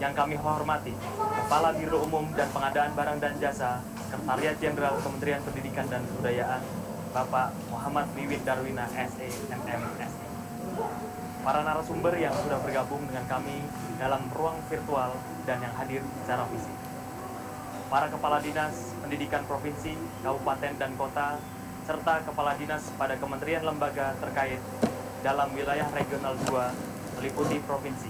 Yang kami hormati Kepala Biro Umum dan Pengadaan Barang dan Jasa Sekretariat Jenderal Kementerian Pendidikan dan Kebudayaan Bapak Muhammad Wiwit Darwina SE MMSI. Para narasumber yang sudah bergabung dengan kami dalam ruang virtual dan yang hadir secara fisik. Para Kepala Dinas Pendidikan Provinsi, Kabupaten, dan Kota, serta Kepala Dinas pada Kementerian Lembaga terkait dalam wilayah Regional 2 meliputi Provinsi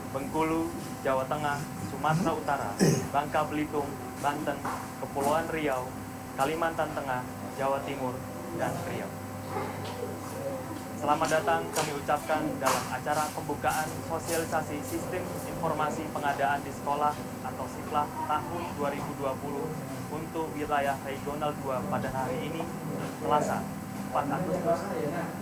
Bengkulu, Jawa Tengah, Sumatera Utara, Bangka Belitung, Banten, Kepulauan Riau, Kalimantan Tengah, Jawa Timur, dan Riau. Selamat datang kami ucapkan dalam acara pembukaan sosialisasi Sistem Informasi Pengadaan di Sekolah atau SIPLAK tahun 2020 untuk wilayah Regional 2 pada hari ini, Selasa, 4 Agustus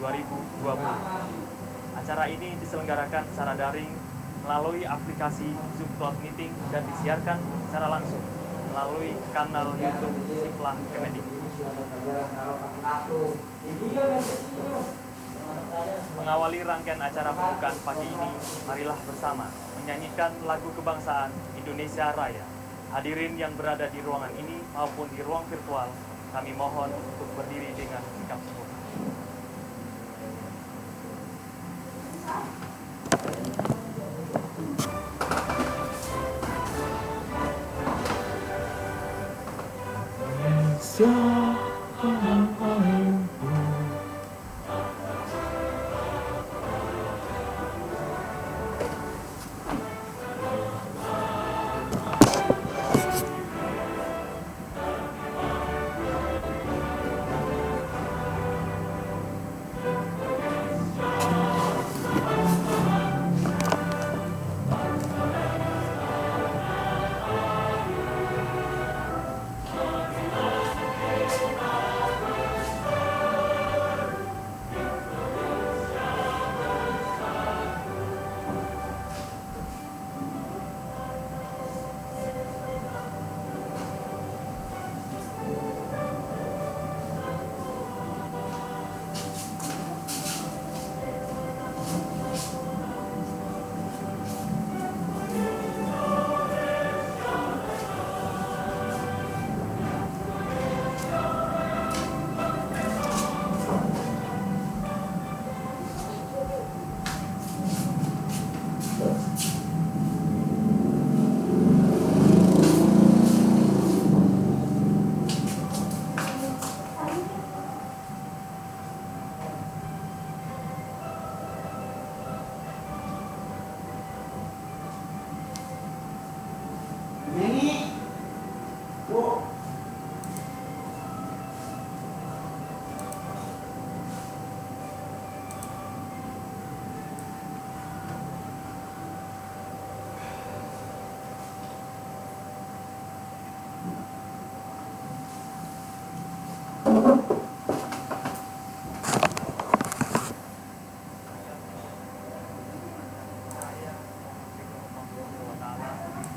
2020. Acara ini diselenggarakan secara daring melalui aplikasi Zoom Cloud Meeting dan disiarkan secara langsung melalui kanal YouTube SIPLAK Kemendikbud. Mengawali rangkaian acara pembukaan pagi ini, marilah bersama menyanyikan lagu kebangsaan Indonesia Raya. Hadirin yang berada di ruangan ini maupun di ruang virtual, kami mohon untuk berdiri dengan sikap sempurna.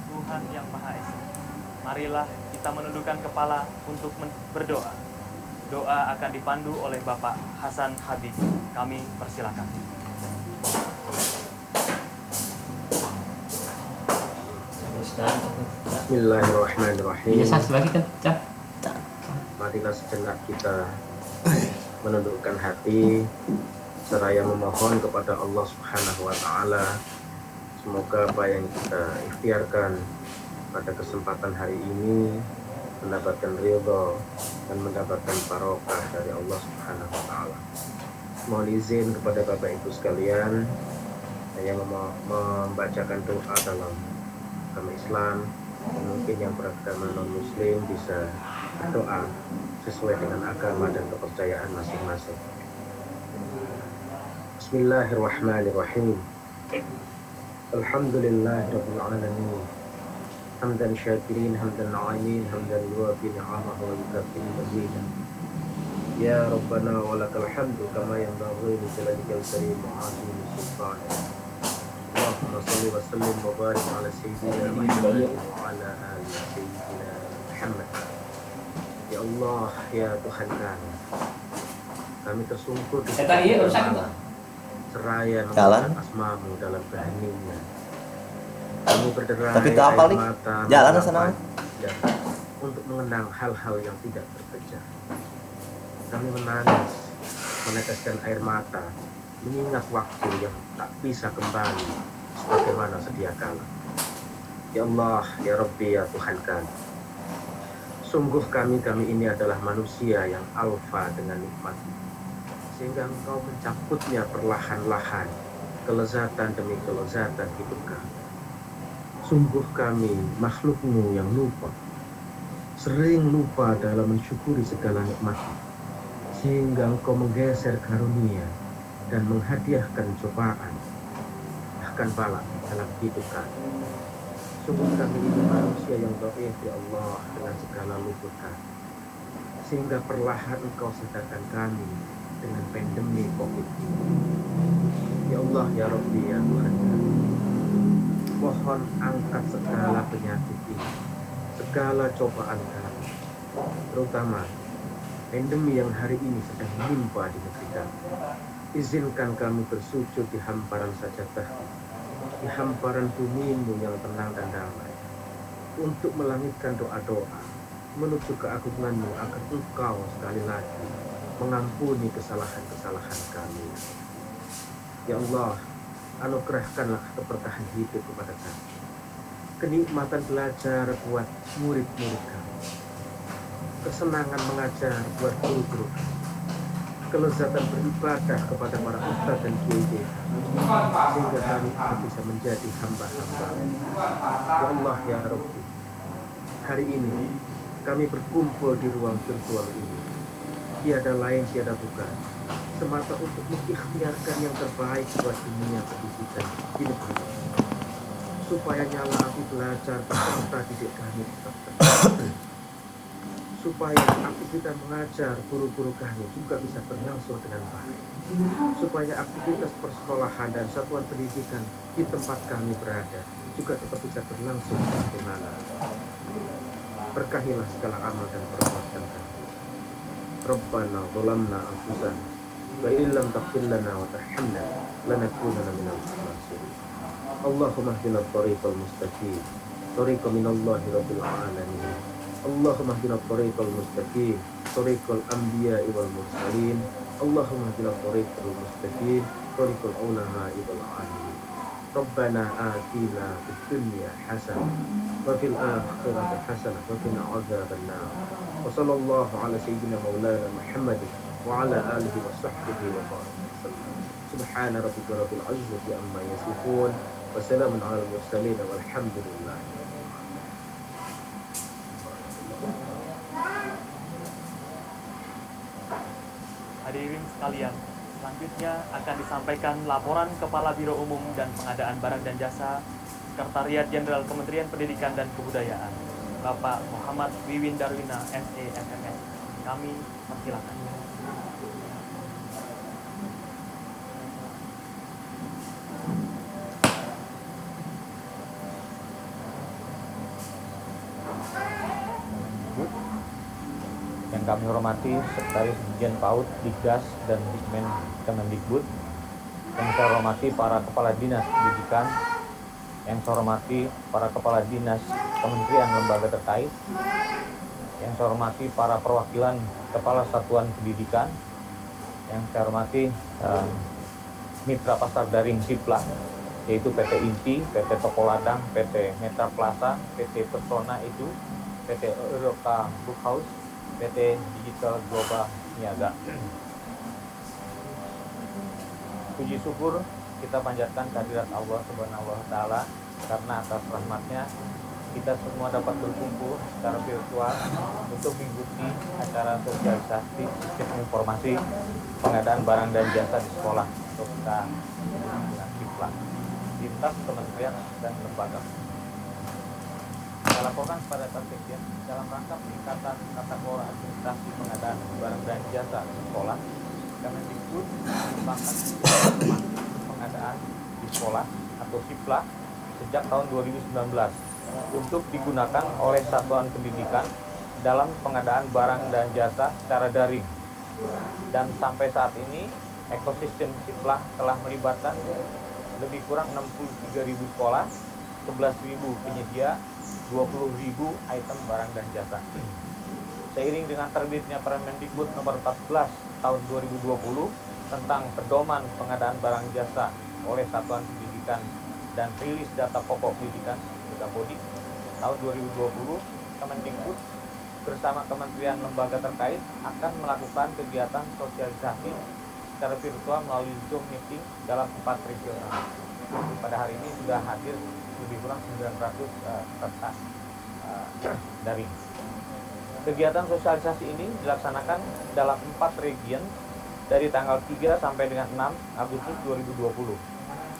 Tuhan yang Maha Esa, marilah kita menundukkan kepala untuk berdoa. Doa akan dipandu oleh Bapak Hasan Habib. Kami persilakan. Bismillahirrahmanirrahim. Marilah sejenak kita menundukkan hati seraya memohon kepada Allah Subhanahu wa taala. Semoga apa yang kita ikhtiarkan pada kesempatan hari ini mendapatkan ridho dan mendapatkan barokah dari Allah Subhanahu wa taala. Mohon izin kepada Bapak Ibu sekalian yang membacakan doa dalam agama Islam. Mungkin yang beragama non-muslim bisa berdoa sesuai dengan agama dan kepercayaan masing-masing. Bismillahirrahmanirrahim. Alhamdulillahirabbil alamin. Hamdan syakirin, hamdan na'imin, hamdan yuwafi ni'amahu wa yukafi mazidah. Ya Rabbana walakal hamdu kama yanbaghi li jalalika al-karim wa 'azimi sultanik. Allahumma shalli wa sallim wa barik ala sayyidina Muhammad wa ala ali sayyidina Muhammad. Ya Allah, ya Tuhan kami tersungkur di seraya memohon asmamu dalam keheningan. Kami berderai Tapi itu apa, air Lik? mata Jalan menjelang sana. pagi dan untuk mengenang hal-hal yang tidak terkejar. Kami menangis, meneteskan air mata, mengingat waktu yang tak bisa kembali sebagaimana sedia kala. Ya Allah, ya Rabbi, ya Tuhan kami. Sungguh kami ini adalah manusia yang alfa dengan nikmat, sehingga Engkau mencabutnya perlahan-lahan, kelezatan demi kelezatan hidup kami. Sungguh kami makhluk-Mu yang lupa, sering lupa dalam mensyukuri segala nikmat, sehingga Engkau menggeser karunia dan menghadiahkan cobaan, bahkan bala dalam hidup kami. Sungguh kami ini manusia yang dhaif, ya Allah, dengan segala luput kami, sehingga perlahan Engkau sadarkan kami dengan pandemi COVID ini. Ya Allah, ya Rabbi, ya Tuhan kami, mohon angkat segala penyakit ini, segala cobaan kami, terutama pandemi yang hari ini sedang menimpa di negeri kami. Izinkan kami bersujud di hamparan sajadah-Mu, di hamparan bumi-Mu yang tenang dan damai, untuk melangitkan doa-doa menuju keagungan-Mu agar Engkau sekali lagi mengampuni kesalahan-kesalahan kami. Ya Allah, anugerahkanlah keberkahan hidup kepada kami, kenikmatan belajar buat murid-murid kami, kesenangan mengajar buat guru-guru kami, kelezatan beribadah kepada para ustadz dan kiai, sehingga kami bisa menjadi hamba-hamba. Ya Allah, ya Rabbi, hari ini kami berkumpul di ruang virtual ini, tiada lain tiada bukan semata untuk mengikhtiarkan yang terbaik buat dunia pendidikan di negeri ini, supaya nyala api belajar peserta didik kami tetap terjaga, supaya aktivitas mengajar guru-guru kami juga bisa berlangsung dengan baik, supaya aktivitas persekolahan dan satuan pendidikan di tempat kami berada juga tetap bisa berlangsung sebagaimana. Berkahilah segala amal dan perbuatan kami. Rabbana zalamna anfusana wa illam taghfir lana wa tarhamna lanakunanna minal khasirin. Allahumma ihdina ath-thariqal mustaqim, thariqa minallahi rabbil alamin. Allahumma ihdina ath-thariqal mustaqim, thariqal anbiya'i wal mursalin. Allahumma ihdina ath-thariqal mustaqim, thariqal ulama'i wal 'alimin. Rabbana atina fid dunya hasanah wa fil akhirati hasanah wa qina adzabannar. Wa sallallahu ala sayyidina maulana Muhammadin wa ala alihi wa sahbihi wa sallam. Subhana rabbika rabbil izzati amma yasifun wa salamun ala al-mursalin walhamdulillah. Hadirin sekalian, selanjutnya akan disampaikan laporan Kepala Biro Umum dan Pengadaan Barang dan Jasa Sekretariat Jenderal Kementerian Pendidikan dan Kebudayaan, Bapak Muhammad Wiwin Darwina, SE, MMS. Kami persilakan. Yang kami hormati Sekretaris Dirjen PAUD, Dikdas, dan Dikmen Kemendikbud. Yang saya hormati para Kepala Dinas Pendidikan. Yang saya hormati para Kepala Dinas Kementerian Lembaga terkait. Yang saya hormati para perwakilan Kepala Satuan Pendidikan. Yang saya hormati Mitra Pasar Daring Siplah, yaitu PT Inti, PT Toko Ladang, PT Meta Plaza, PT Persona Edu, PT Euroka Bookhouse, PT Digital Global Niaga. Puji syukur kita panjatkan kehadirat Allah Subhanahu wa Ta'ala, karena atas rahmatnya kita semua dapat berkumpul secara virtual untuk mengikuti acara sosialisasi sistem informasi pengadaan barang dan jasa di sekolah atau kita dengan Siplah, lintas kementerian dan lembaga. Saya laporkan kepada Sekjen dalam rangka peningkatan tata kelola administrasi pengadaan barang dan jasa di sekolah, Kemendikbud mengembangkan sistem pengadaan di sekolah atau Siplah sejak tahun 2019 untuk digunakan oleh satuan pendidikan dalam pengadaan barang dan jasa secara daring. Dan sampai saat ini ekosistem Siplah telah melibatkan lebih kurang 63.000 sekolah 11.000 penyedia 20.000 item barang dan jasa. Seiring dengan terbitnya Permendikbud nomor 14 tahun 2020 tentang pedoman pengadaan barang jasa oleh Satuan Pendidikan dan rilis data pokok pendidikan Budi tahun 2020, Kemendikbud bersama kementerian lembaga terkait akan melakukan kegiatan sosialisasi secara virtual melalui Zoom meeting dalam 4 regional. Pada hari ini sudah hadir lebih kurang 900 peserta daring. Kegiatan sosialisasi ini dilaksanakan dalam 4 region dari tanggal 3 sampai dengan 6 Agustus 2020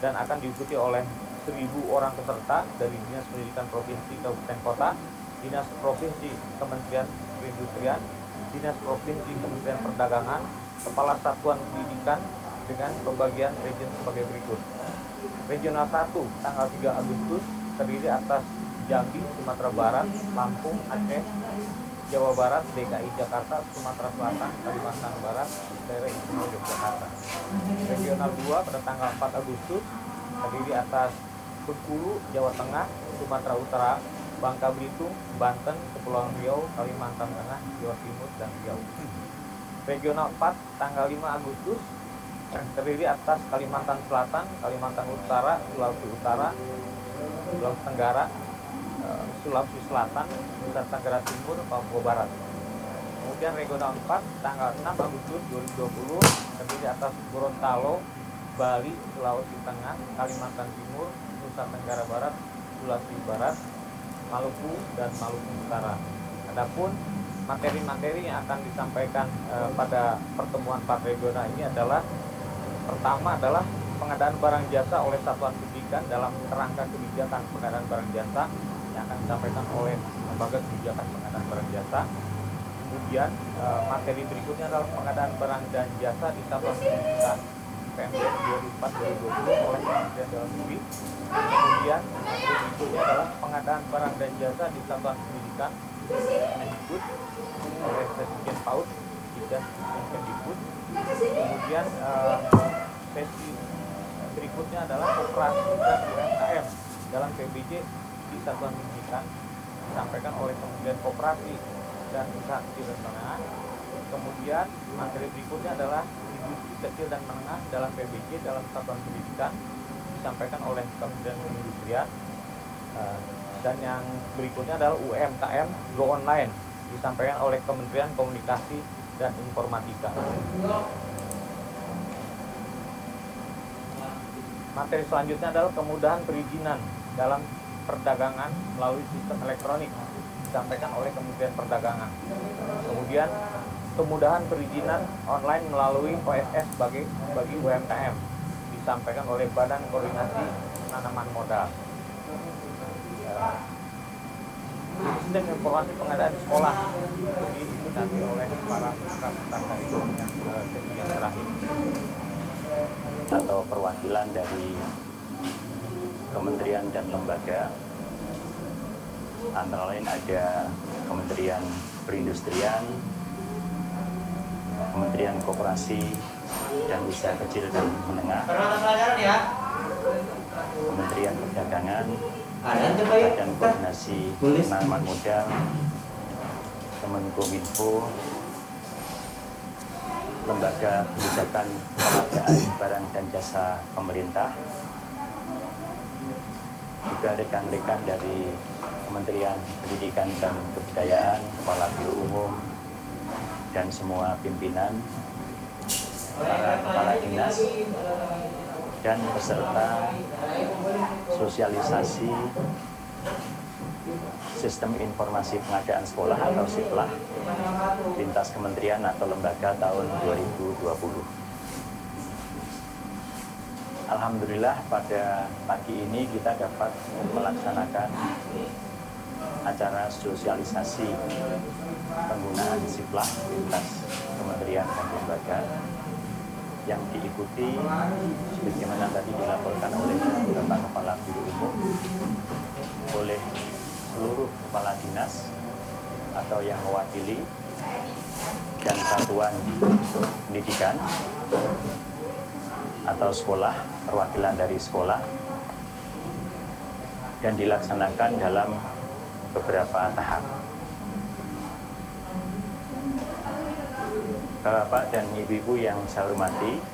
dan akan diikuti oleh 1.000 orang peserta dari Dinas Pendidikan Provinsi Kabupaten Kota, Dinas Provinsi Kementerian Perindustrian, Dinas Provinsi Kementerian Perdagangan, Kepala Satuan Pendidikan dengan pembagian region sebagai berikut. Regional 1 tanggal 3 Agustus terdiri atas Jambi, Sumatera Barat, Lampung, Aceh, Jawa Barat, DKI Jakarta, Sumatera Selatan, Kalimantan Barat, daerah istimewa Yogyakarta. Regional 2 pada tanggal 4 Agustus terdiri atas Bengkulu, Jawa Tengah, Sumatera Utara, Bangka Belitung, Banten, Kepulauan Riau, Kalimantan Tengah, Jawa Timur, dan Riau. Regional 4 tanggal 5 Agustus terdiri atas Kalimantan Selatan, Kalimantan Utara, Sulawesi Utara, Sulawesi Tenggara, Sulawesi Selatan, Nusa Tenggara Timur, Papua Barat. Kemudian regional 4 tanggal 6 Agustus 2020 terdiri atas Gorontalo, Bali, Sulawesi Tengah, Kalimantan Timur, Nusa Tenggara Barat, Sulawesi Barat, Maluku, dan Maluku Utara. Adapun materi-materi yang akan disampaikan pada pertemuan 4 regional ini adalah pertama adalah pengadaan barang jasa oleh Satuan Pendidikan dalam kerangka kebijakan pengadaan barang jasa yang akan disampaikan oleh Lembaga Kebijakan Pengadaan Barang Jasa. Kemudian materi berikutnya adalah pengadaan barang dan jasa di Satuan Pendidikan PMDN 2004-2020 oleh Kementerian Dalam Negeri. Kemudian materi berikutnya adalah pengadaan barang dan jasa di Satuan Pendidikan Kemendikbud oleh Presiden PAUD dan Kemendikbud. Kemudian sesi berikutnya adalah koperasi dan UMKM dalam PBJ di Satuan Pendidikan disampaikan oleh Kementerian Koperasi dan Usaha Kecil dan Menengah. Kemudian materi berikutnya adalah industri kecil dan menengah dalam PBJ dalam Satuan Pendidikan disampaikan oleh Kementerian Perindustrian. Dan yang berikutnya adalah UMKM Go Online disampaikan oleh Kementerian Komunikasi dan Informatika. Materi selanjutnya adalah kemudahan perizinan dalam perdagangan melalui sistem elektronik disampaikan oleh Kementerian Perdagangan. Kemudian kemudahan perizinan online melalui OSS bagi UMKM disampaikan oleh Badan Koordinasi Penanaman Modal. Sistem informasi pengadaan di sekolah ini diikuti oleh para peserta yang terakhir atau perwakilan dari kementerian dan lembaga, antara lain ada Kementerian Perindustrian, Kementerian Koperasi dan Usaha Kecil dan Menengah, Kementerian Perdagangan, Badan Koordinasi Penanaman Modal, Kemenkominfo, Lembaga Kebijakan Pengadaan Barang dan Jasa Pemerintah, juga rekan-rekan dari Kementerian Pendidikan dan Kebudayaan, Kepala Biro Umum, dan semua pimpinan, para kepala dinas, dan peserta sosialisasi Sistem Informasi Pengadaan Sekolah atau SIPLA lintas kementerian atau lembaga tahun 2020. Alhamdulillah pada pagi ini kita dapat melaksanakan acara sosialisasi penggunaan SIPLA lintas kementerian dan lembaga yang diikuti sebagaimana tadi dilaporkan oleh Bapak Kepala Biro Umum, oleh seluruh kepala dinas atau yang mewakili dan satuan pendidikan atau sekolah, perwakilan dari sekolah, dan dilaksanakan dalam beberapa tahap. Bapak dan Ibu-ibu yang saya hormati,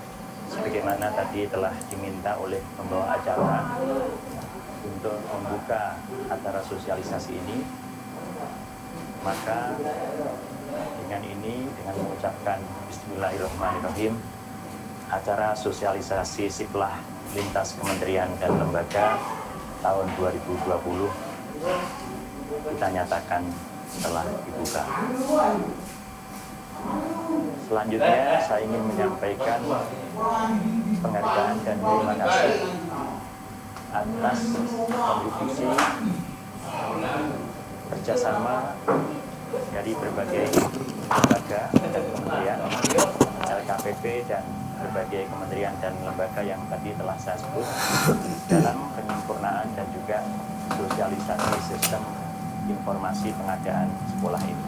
sebagaimana tadi telah diminta oleh pembawa acara untuk membuka acara sosialisasi ini, maka dengan mengucapkan Bismillahirrahmanirrahim, acara sosialisasi Siplah lintas kementerian dan lembaga tahun 2020 kita nyatakan telah dibuka. Selanjutnya saya ingin menyampaikan penghargaan dan terima kasih atas kontribusi kerjasama dari berbagai lembaga dan kementerian, LKPP dan berbagai kementerian dan lembaga yang tadi telah saya sebut dalam penyempurnaan dan juga sosialisasi sistem informasi pengadaan sekolah ini.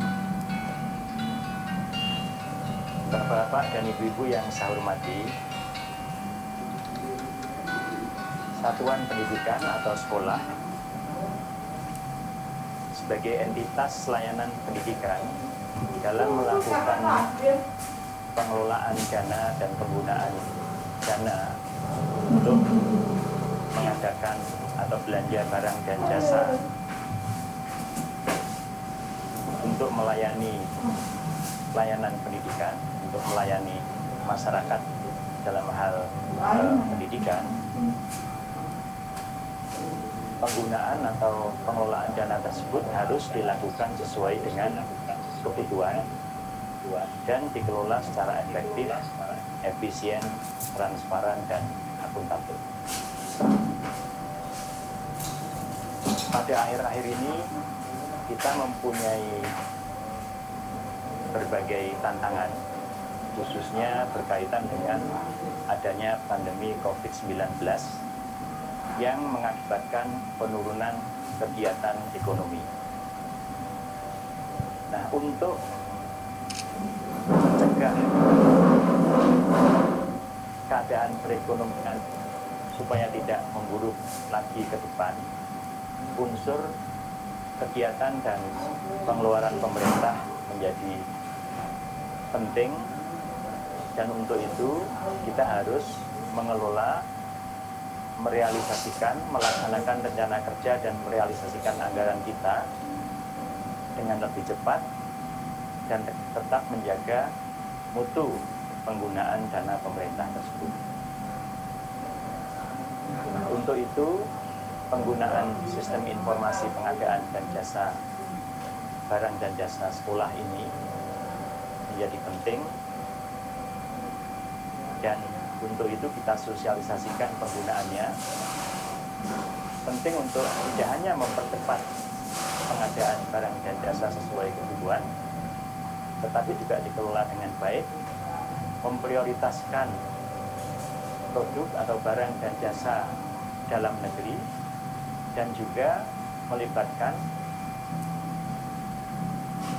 Bapak dan Ibu-ibu yang saya hormati, satuan pendidikan atau sekolah sebagai entitas layanan pendidikan dalam melakukan pengelolaan dana dan penggunaan dana untuk mengadakan atau belanja barang dan jasa untuk melayani layanan pendidikan, untuk melayani masyarakat dalam hal pendidikan. Penggunaan atau pengelolaan dana tersebut harus dilakukan sesuai dengan kebutuhan dan dikelola secara efektif, efisien, transparan, dan akuntabel. Pada akhir-akhir ini kita mempunyai berbagai tantangan, khususnya berkaitan dengan adanya pandemi COVID-19 yang mengakibatkan penurunan kegiatan ekonomi. Nah, untuk mencegah keadaan perekonomian supaya tidak memburuk lagi ke depan, unsur kegiatan dan pengeluaran pemerintah menjadi penting, dan untuk itu kita harus mengelola, merealisasikan, melaksanakan rencana kerja dan merealisasikan anggaran kita dengan lebih cepat dan tetap menjaga mutu penggunaan dana pemerintah tersebut. Untuk itu, penggunaan sistem informasi pengadaan dan jasa barang dan jasa sekolah ini menjadi penting, dan untuk itu kita sosialisasikan penggunaannya. Penting untuk tidak hanya mempercepat pengadaan barang dan jasa sesuai kebutuhan, tetapi juga dikelola dengan baik, memprioritaskan produk atau barang dan jasa dalam negeri, dan juga melibatkan,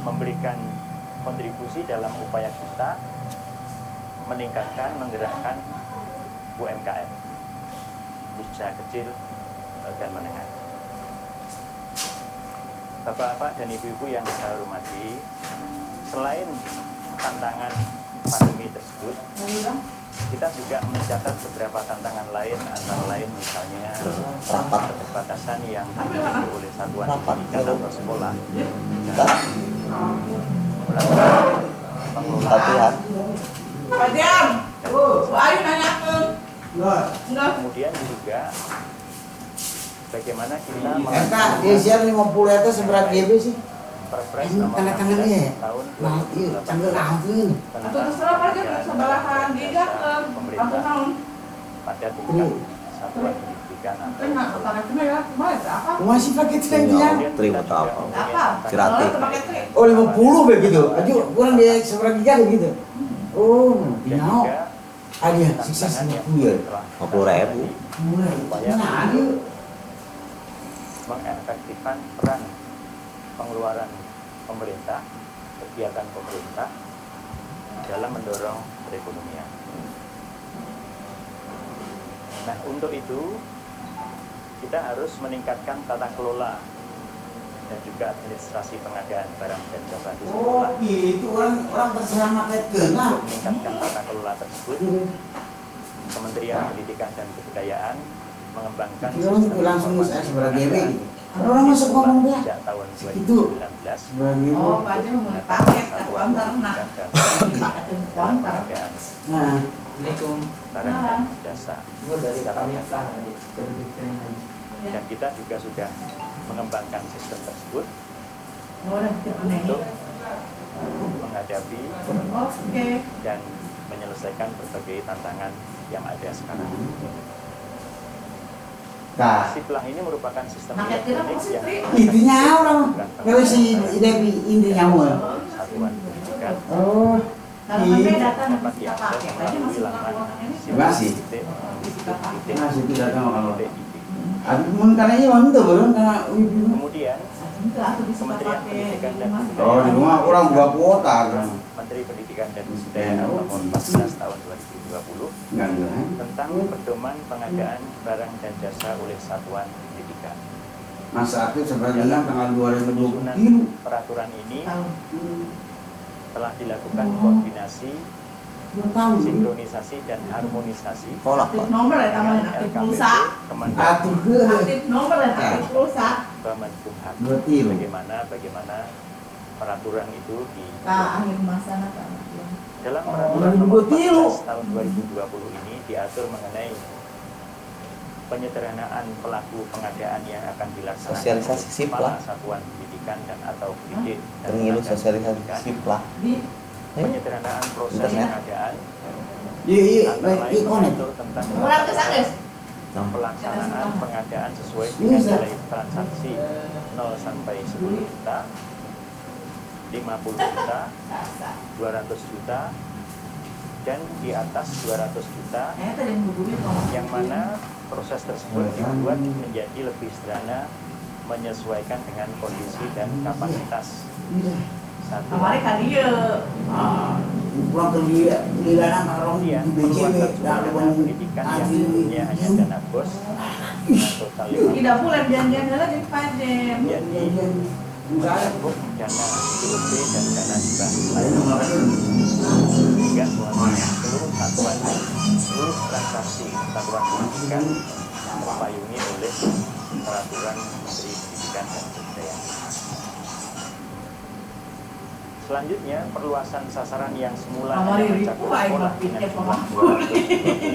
memberikan kontribusi dalam upaya kita meningkatkan, menggerakkan UMKM, usaha kecil dan menengah. Bapak-bapak dan ibu-ibu yang saya hormati, selain tantangan pandemi tersebut, kita juga mencatat beberapa tantangan lain, antara lain misalnya keterbatasan yang dimiliki oleh satuan pendidikan atau sekolah, pengelolaan, kemudian juga bagaimana kita melakukan 50 itu seberat GB sih. Perpres Ini nomor tanda-tandanya 16 ya? tahun Nah, iya, canggih langsung. tentang sebelahan gigak pemerintah pada tingkat satuan pendidikan atau Masih pakai tren ya? Terima apa? Apa? Gratis. Oh 50 begitu. Aja kurang dia seberapa giga gitu. Oh, dan mau. juga Ada sukses tantangan yang 50 ya. telah 50.000. Mulai. Nah, dia mengefektifkan peran pengeluaran pemerintah, kegiatan pemerintah dalam mendorong perekonomian. Nah, untuk itu kita harus meningkatkan tata kelola dan juga administrasi pengadaan barang dan jasa di Oh sekolah. gitu, orang terserah pakai kena. Untuk meningkatkan tata kelola tersebut, Kementerian Pendidikan dan Kebudayaan mengembangkan Itu orang sistem langsung informasi saya sebagai pengadaan gitu. Ada orang masuk ngomong dia. sejak tahun Itu. 2019 Sebagai Oh, Pak Haji mau paket ke Satuan konter nak. Pendidikan dan Pakai dalam konter. pengadaan Nah, barang dan jasa. Gue dari Secara Kalimantan nasional. aja, dari Kalimantan. Dan kita juga sudah mengembangkan sistem tersebut Oh, udah kita nih. untuk menghadapi Oke. dan menyelesaikan berbagai tantangan yang ada sekarang. nah Siplah ini merupakan sistem Paket kita elektronik mau yang sih, intinya orang kalau si Devi intinya mau. Satuan Pendidikan Oh, Kalau sampai iya. data dapat kita diakses pakai aja melalui masuk ke laman ruangan ini. Masih. Masih Masih tidak tahu kalau. .id. Aku pun karena ini orang itu belum karena ibu. Kemudian Itu aku bisa Kementerian pakai Pendidikan di dan rumah. Kebudayaan Oh di rumah orang buka kuota kan. Menteri Pendidikan dan Kebudayaan nomor 14 tahun 2020 Enggak enggak. tentang pedoman pengadaan barang dan jasa oleh satuan pendidikan. Masa aktif sebenarnya tanggal Penyusunan 2020. peraturan ini Tahu. telah dilakukan koordinasi, 2 tahun. sinkronisasi dan harmonisasi Aktif nomor ya tambahin dengan aktif LKPP, pulsa. Kemendagri, Atuh ke. Aktif nomor dan aktif pulsa. Bamenkumham. 2 kilo. Bagaimana peraturan itu di Akhir masa nak. dalam Oh, peraturan nomor 2020. 14 tahun 2020 ini diatur mengenai penyederhanaan pelaku pengadaan yang akan dilaksanakan Sosialisasi oleh Siplah. kepala satuan pendidikan dan atau pendidik dan Pengilu tenaga sosialisasi pendidikan. Siplah. Di Penyederhanaan proses Internet. pengadaan Iya iya, antara lain baik konek. mengatur tentang Murah ke sana, guys? pelaksanaan pengadaan sesuai Iya, dengan Ustaz. nilai transaksi 0 sampai 10 juta, 50 juta, 200 juta, dan di atas 200 juta, tadi menghubungi kalau yang mana proses tersebut dibuat menjadi lebih sederhana menyesuaikan dengan kondisi dan kapasitas satuan. kemarin kali ya. Pulang ke dia, lilanan orang di Kemudian BCB, perluasan dan sumber pendidikan yang sebelumnya hanya dana bos dengan total Tidak boleh janjian lagi pajem. jadi untuk dana IOP dan dana hibah lain hingga seluruh satuan seluruh transaksi satuan pendidikan terpayungi oleh peraturan Menteri Pendidikan dan Kebudayaan. Selanjutnya, perluasan sasaran yang semula Amari hanya ribu, mencakup ayo sekolah pikir dengan jumlah pemahpuri.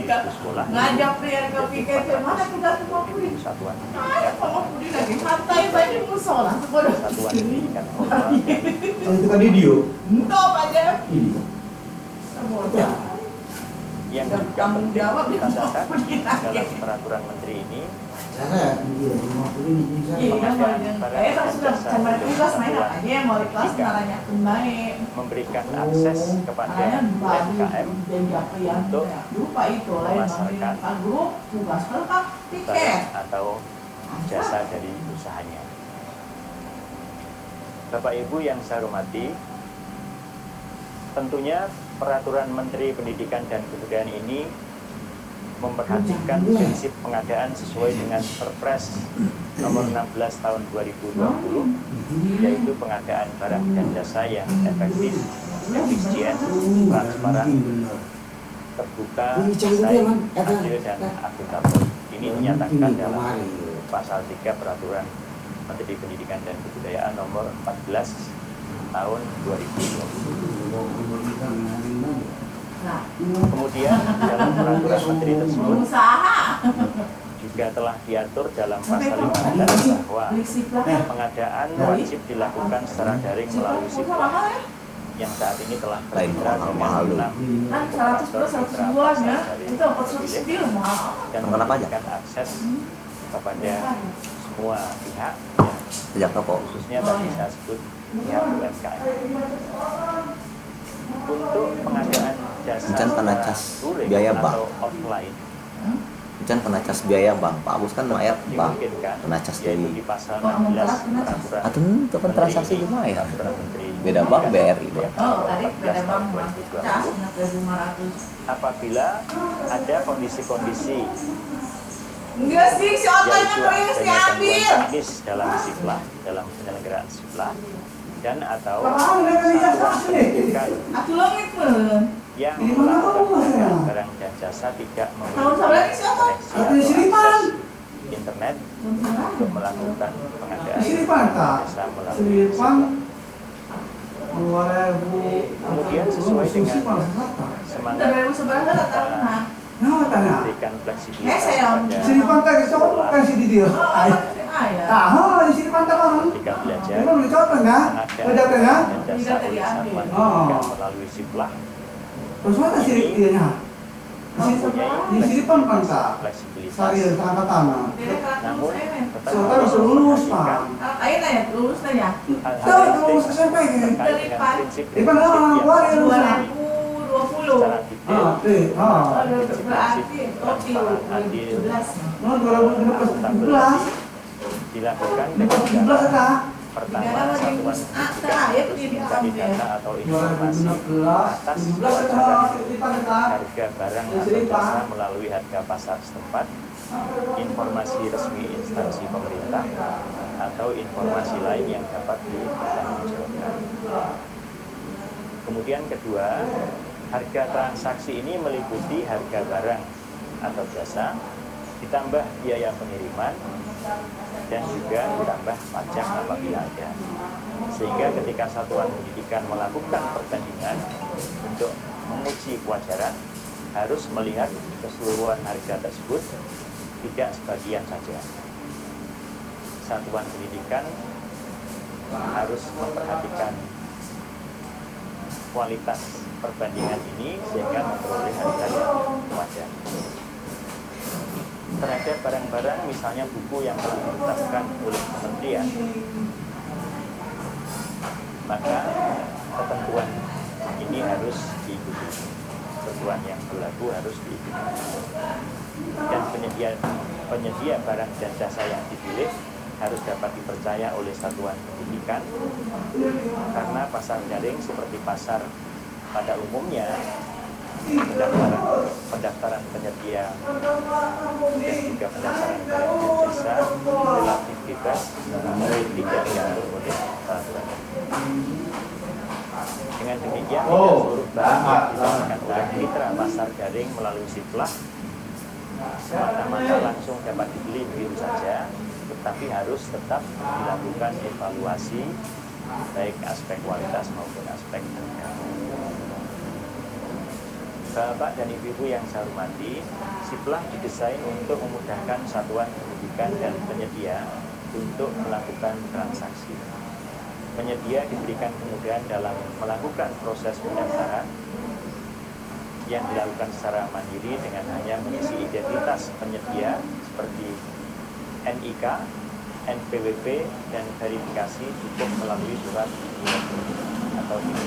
220 sekolah Ngajak pria ke pikir ke mana kita semua puri. satuan Ayo pendidikan pemahpuri lagi santai banyak musola sekolah. satuan pendidikan formal dan itu kan video. Enggak pajem. Ini. Semuanya. yang Dan juga tanggung penting jawab di ditandaskan pemahpuri lagi. dalam peraturan menteri ini Saya iya 50 ini bisa. Iya, saya sudah sama kelas main apa aja mau di kelas naranya naik. memberikan akses kepada UMKM untuk lupa itu lain memasarkan bang grup tugas lengkap tiket. barang atau jasa dari usahanya. Bapak Ibu yang saya hormati, tentunya peraturan Menteri Pendidikan dan Kebudayaan ini memperhatikan prinsip pengadaan sesuai dengan Perpres nomor 16 tahun 2020, yaitu pengadaan barang dan jasa yang efektif, efisien, transparan, terbuka, saing, adil, dan akuntabel. Ini dinyatakan dalam pasal 3 peraturan Menteri Pendidikan dan Kebudayaan nomor 14 tahun 2020. Nah, Kemudian dalam peraturan menteri tersebut pengusaha juga telah diatur dalam pasal 15 bahwa pengadaan wajib dilakukan secara daring melalui pulsa Siplah mahal ya yang saat ini telah Lain bermitra dengan mahal-mahal. 6 kan 100 plus 102 ya itu 400 deal mahal. dan Kenapa aja? memberikan akses kepada semua pihak, Sejak toko. khususnya tadi saya sebut pihak UMKM. Untuk pengadaan jasa Can penacas luring biaya bank. atau offline Can penacas biaya bang. Pak Agus kan mayat bang. dimungkinkan, Penacas yaitu dari. di pasal 16 peraturan Atau itu kan transaksi gimana ya? Peraturan Menteri Beda bank BRI bang. Oh tadi beda bang 14 cas tahun 2020. 500. Apabila ada kondisi-kondisi Enggak sih, si otaknya yaitu kering sih adanya gangguan ambil. teknis dalam siplah, dalam penyelenggaraan siplah, dan atau Kalau mereka bisa satuan satu nih. pendidikan Aku longit men. yang Ini mana melakukan kamu, Mas, ya? barang dan jasa tidak Tahun memiliki sebelah ini siapa? koneksi Satu atau di Siripan. akses internet untuk melakukan pengadaan Di Siripan tak? jasa melalui Siripan siplah. 2000. Kemudian sesuai dengan semangat Udah 2011 tahun nah. Nah, tanya. memberikan fleksibilitas saya om. pada Siripan tak bisa kan si di dia. Oh, ya. Tahu di Siripan tak kan? ketika belajar Memang dicoba enggak? Belajar enggak? dan jasa oleh satuan Oh. pendidikan melalui siplah Terus mana sirip dia? Di Siripan kan tak? fleksibilitas. Sari tangkap tanah. Namun tetap Soalnya harus lulus pak. Ayo lah ya, lulus lah ya. Tahu lulus SMP kan? terkait dengan prinsip Di mana orang luar ya lulus? 2020. secara detail Berarti total adil 2017. Oh 2017. dilakukan dengan 2017 cara tak? pertama Negara satuan lagi pendidikan ya, harus mencari data atau informasi 2016. atas 17 itu Siripan tak? harga barang atau jasa melalui harga pasar setempat, informasi resmi instansi pemerintah, atau informasi lain yang dapat dipertanggungjawabkan. Kemudian kedua, harga transaksi ini meliputi harga barang atau jasa, ditambah biaya pengiriman, dan juga ditambah pajak apabila ada. Sehingga ketika satuan pendidikan melakukan perbandingan untuk menguji kewajaran, harus melihat keseluruhan harga tersebut, tidak sebagian saja. Satuan pendidikan harus memperhatikan kualitas perbandingan ini sehingga memperoleh harga yang wajar. Terhadap barang-barang misalnya buku yang telah ditetapkan oleh kementerian, maka ketentuan ini harus diikuti. Ketentuan yang berlaku harus diikuti. Dan penyedia barang dan jasa yang dipilih harus dapat dipercaya oleh satuan pendidikan, karena pasar daring seperti pasar pada umumnya, pendaftaran penyedia dan juga pendaftaran barang dan jasa relatif bebas, tidak diatur oleh peraturan. Dengan demikian, tidak seluruh barang yang ditawarkan oleh mitra pasar daring melalui siplah semata-mata langsung dapat dibeli begitu saja, tetapi harus tetap dilakukan evaluasi baik aspek kualitas maupun aspek harga. Bapak dan Ibu-ibu yang saya hormati, siplah didesain untuk memudahkan satuan pendidikan dan penyedia untuk melakukan transaksi. Penyedia diberikan kemudahan dalam melakukan proses pendaftaran yang dilakukan secara mandiri dengan hanya mengisi identitas penyedia seperti NIK, NPWP, dan verifikasi cukup melalui surat atau ini.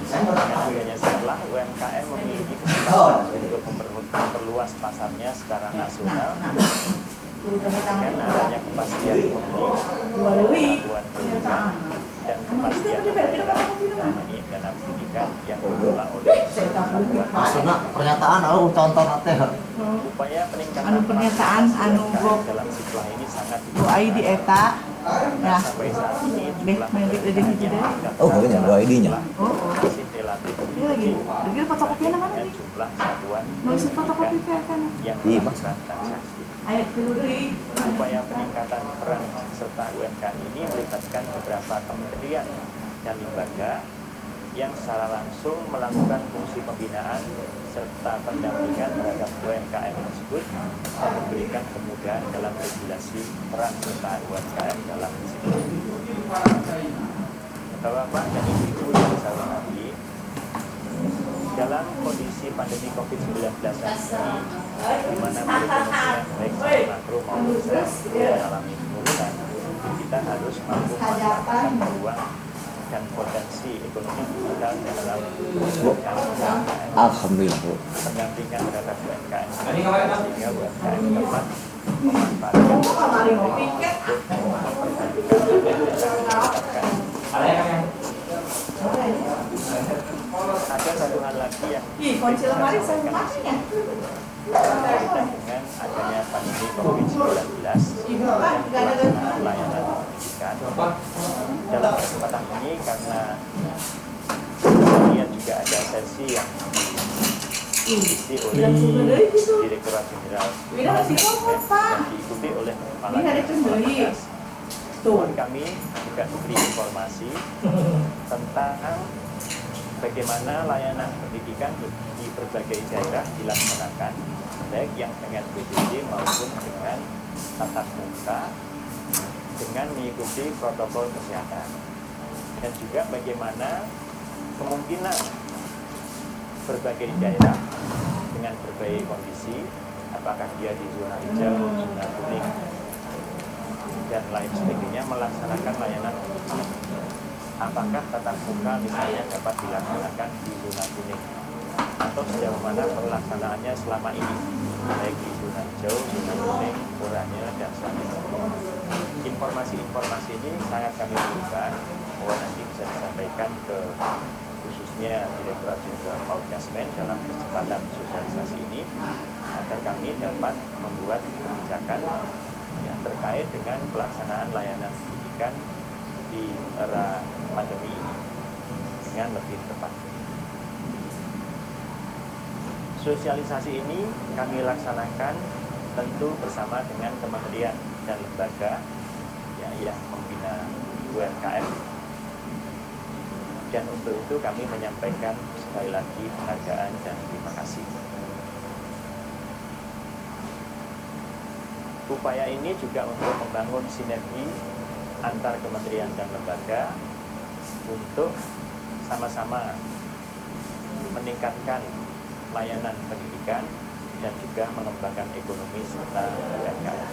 Dengan adanya siplah, UMKM memiliki kesempatan untuk memperluas pasarnya secara nasional dengan adanya kepastian pembeli, kemampuan pendidikan, dan kepastian dana pendidikan yang dikelola oleh Maksudnya pernyataan aku contoh nanti. upaya peningkatan Anu pernyataan, anu pasar dalam siplah ini sangat ID eta. Ya. sampai saat ini Deh, main di situ deh. Oh, kayaknya ada ID-nya. masih relatif Ini lagi. Lagi fotokopinya mana dengan nih? jumlah satuan Nulis fotokopi kayak kan. yang Iya, melakukan transaksi. Ayo dulu deh. Upaya peningkatan peran serta UMKM ini melibatkan beberapa kementerian dan lembaga yang secara langsung melakukan fungsi pembinaan serta pendampingan terhadap UMKM tersebut dan memberikan kemudahan dalam regulasi peran serta UMKM dalam siplah. Bapak dan Ibu yang saya hormati, dalam kondisi pandemi COVID-19 saat ini, di mana perekonomian baik secara makro maupun secara mikro mengalami penurunan, kita harus mampu memanfaatkan peluang dan potensi ekonomi digital dalam UMKM, Alhamdulillah, Bu. pendampingan terhadap UMKM sehingga UMKM dapat memanfaatkan Tiket. Ada satu hal lagi yang Ih, kunci lemari saya makan ya. berkaitan dengan adanya pandemi COVID-19 pelaksanaan layanan pendidikan. Dalam kesempatan ini karena kemudian juga ada sesi yang diisi oleh Direktorat Jenderal dan diikuti oleh Kepala Dinas. Kami juga diberi informasi tentang bagaimana layanan pendidikan di berbagai daerah dilaksanakan, baik yang dengan PJJ maupun dengan tatap muka, dengan mengikuti protokol kesehatan, dan juga bagaimana kemungkinan berbagai daerah dengan berbagai kondisi, apakah dia di zona hijau, zona kuning, dan lain sebagainya, melaksanakan layanan pendidikan. Apakah tatap muka misalnya dapat dilaksanakan di zona kuning, atau sejauh mana pelaksanaannya selama ini, baik di zona hijau, zona kuning, oranye, dan sebagainya. Informasi-informasi ini sangat kami butuhkan, bahwa nanti bisa disampaikan ke khususnya Direktorat Jenderal Paudasmen dalam kesempatan sosialisasi ini, agar kami dapat membuat kebijakan yang terkait dengan pelaksanaan layanan pendidikan di era pandemi ini dengan lebih tepat. Sosialisasi ini kami laksanakan tentu bersama dengan kementerian dan lembaga yang membina UMKM, dan untuk itu kami menyampaikan sekali lagi penghargaan dan terima kasih. Upaya ini juga untuk membangun sinergi antar kementerian dan lembaga untuk sama-sama meningkatkan layanan pendidikan dan juga mengembangkan ekonomi serta UMKM.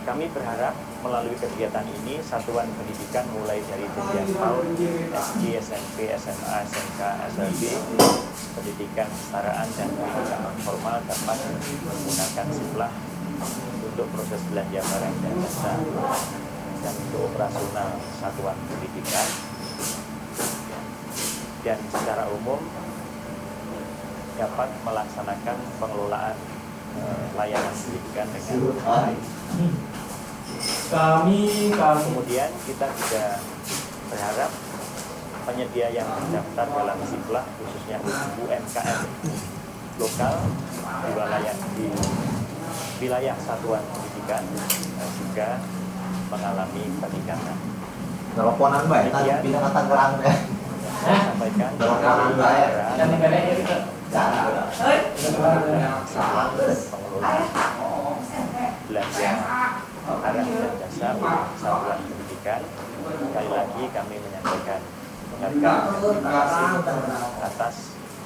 Kami berharap melalui kegiatan ini satuan pendidikan mulai dari jenjang PAUD, SD, SMP, SMA, SMK, SLB, pendidikan kesetaraan dan pendidikan non formal dapat menggunakan SIPLAH untuk proses belanja barang dan jasa dan untuk operasional satuan pendidikan, dan secara umum dapat melaksanakan pengelolaan layanan pendidikan dengan baik. Kemudian kita juga berharap penyedia yang terdaftar dalam SIPLAH khususnya UMKM lokal di wilayah satuan pendidikan juga mengalami peningkatan. Teleponan baik, pindah ke Tangerang deh. Saya sampaikan Teleponan baik. pengelolaan belanja barang dan jasa untuk satuan pendidikan. Sekali lagi kami menyampaikan penghargaan dan terima kasih atas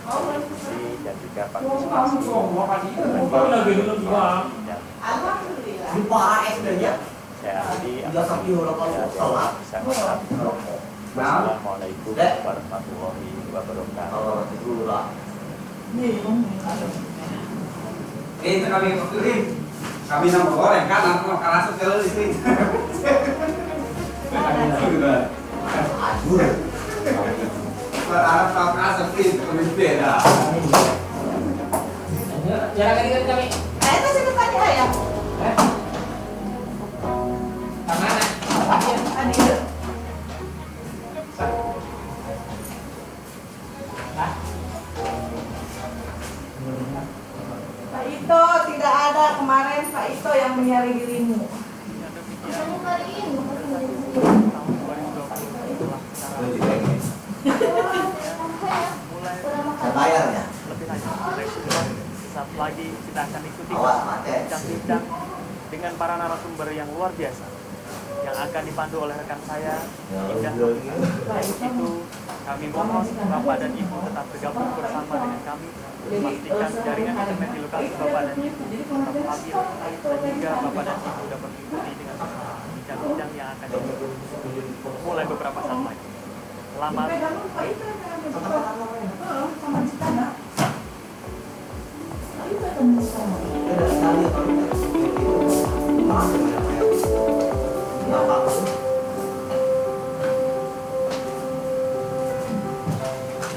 diskusi dan juga partisipasi saya akhiri Assalamualaikum warahmatullahi wabarakatuh. Itu kami kirim. Kami nama goreng kan, nanti mau kerasa kalau di sini. Berharap kalau kerasa sih kami beda. Jangan ingat kami. Itu sebenarnya ya. Mana? Hadir. Pak Ito, tidak ada kemarin Pak Ito yang menyari dirimu. Saya bayar ya. Lebih lanjut, saat lagi kita akan ikuti bincang-bincang dengan para narasumber yang luar biasa yang akan dipandu oleh rekan saya Indah. Itu kami mohon Bapak dan Ibu tetap bergabung bersama dengan kami, memastikan jaringan internet di lokasi Bapak dan Ibu tetap stabil, sehingga Bapak dan Ibu dapat mengikuti dengan bersama bincang-bincang yang akan dimulai beberapa saat lagi. Selamat.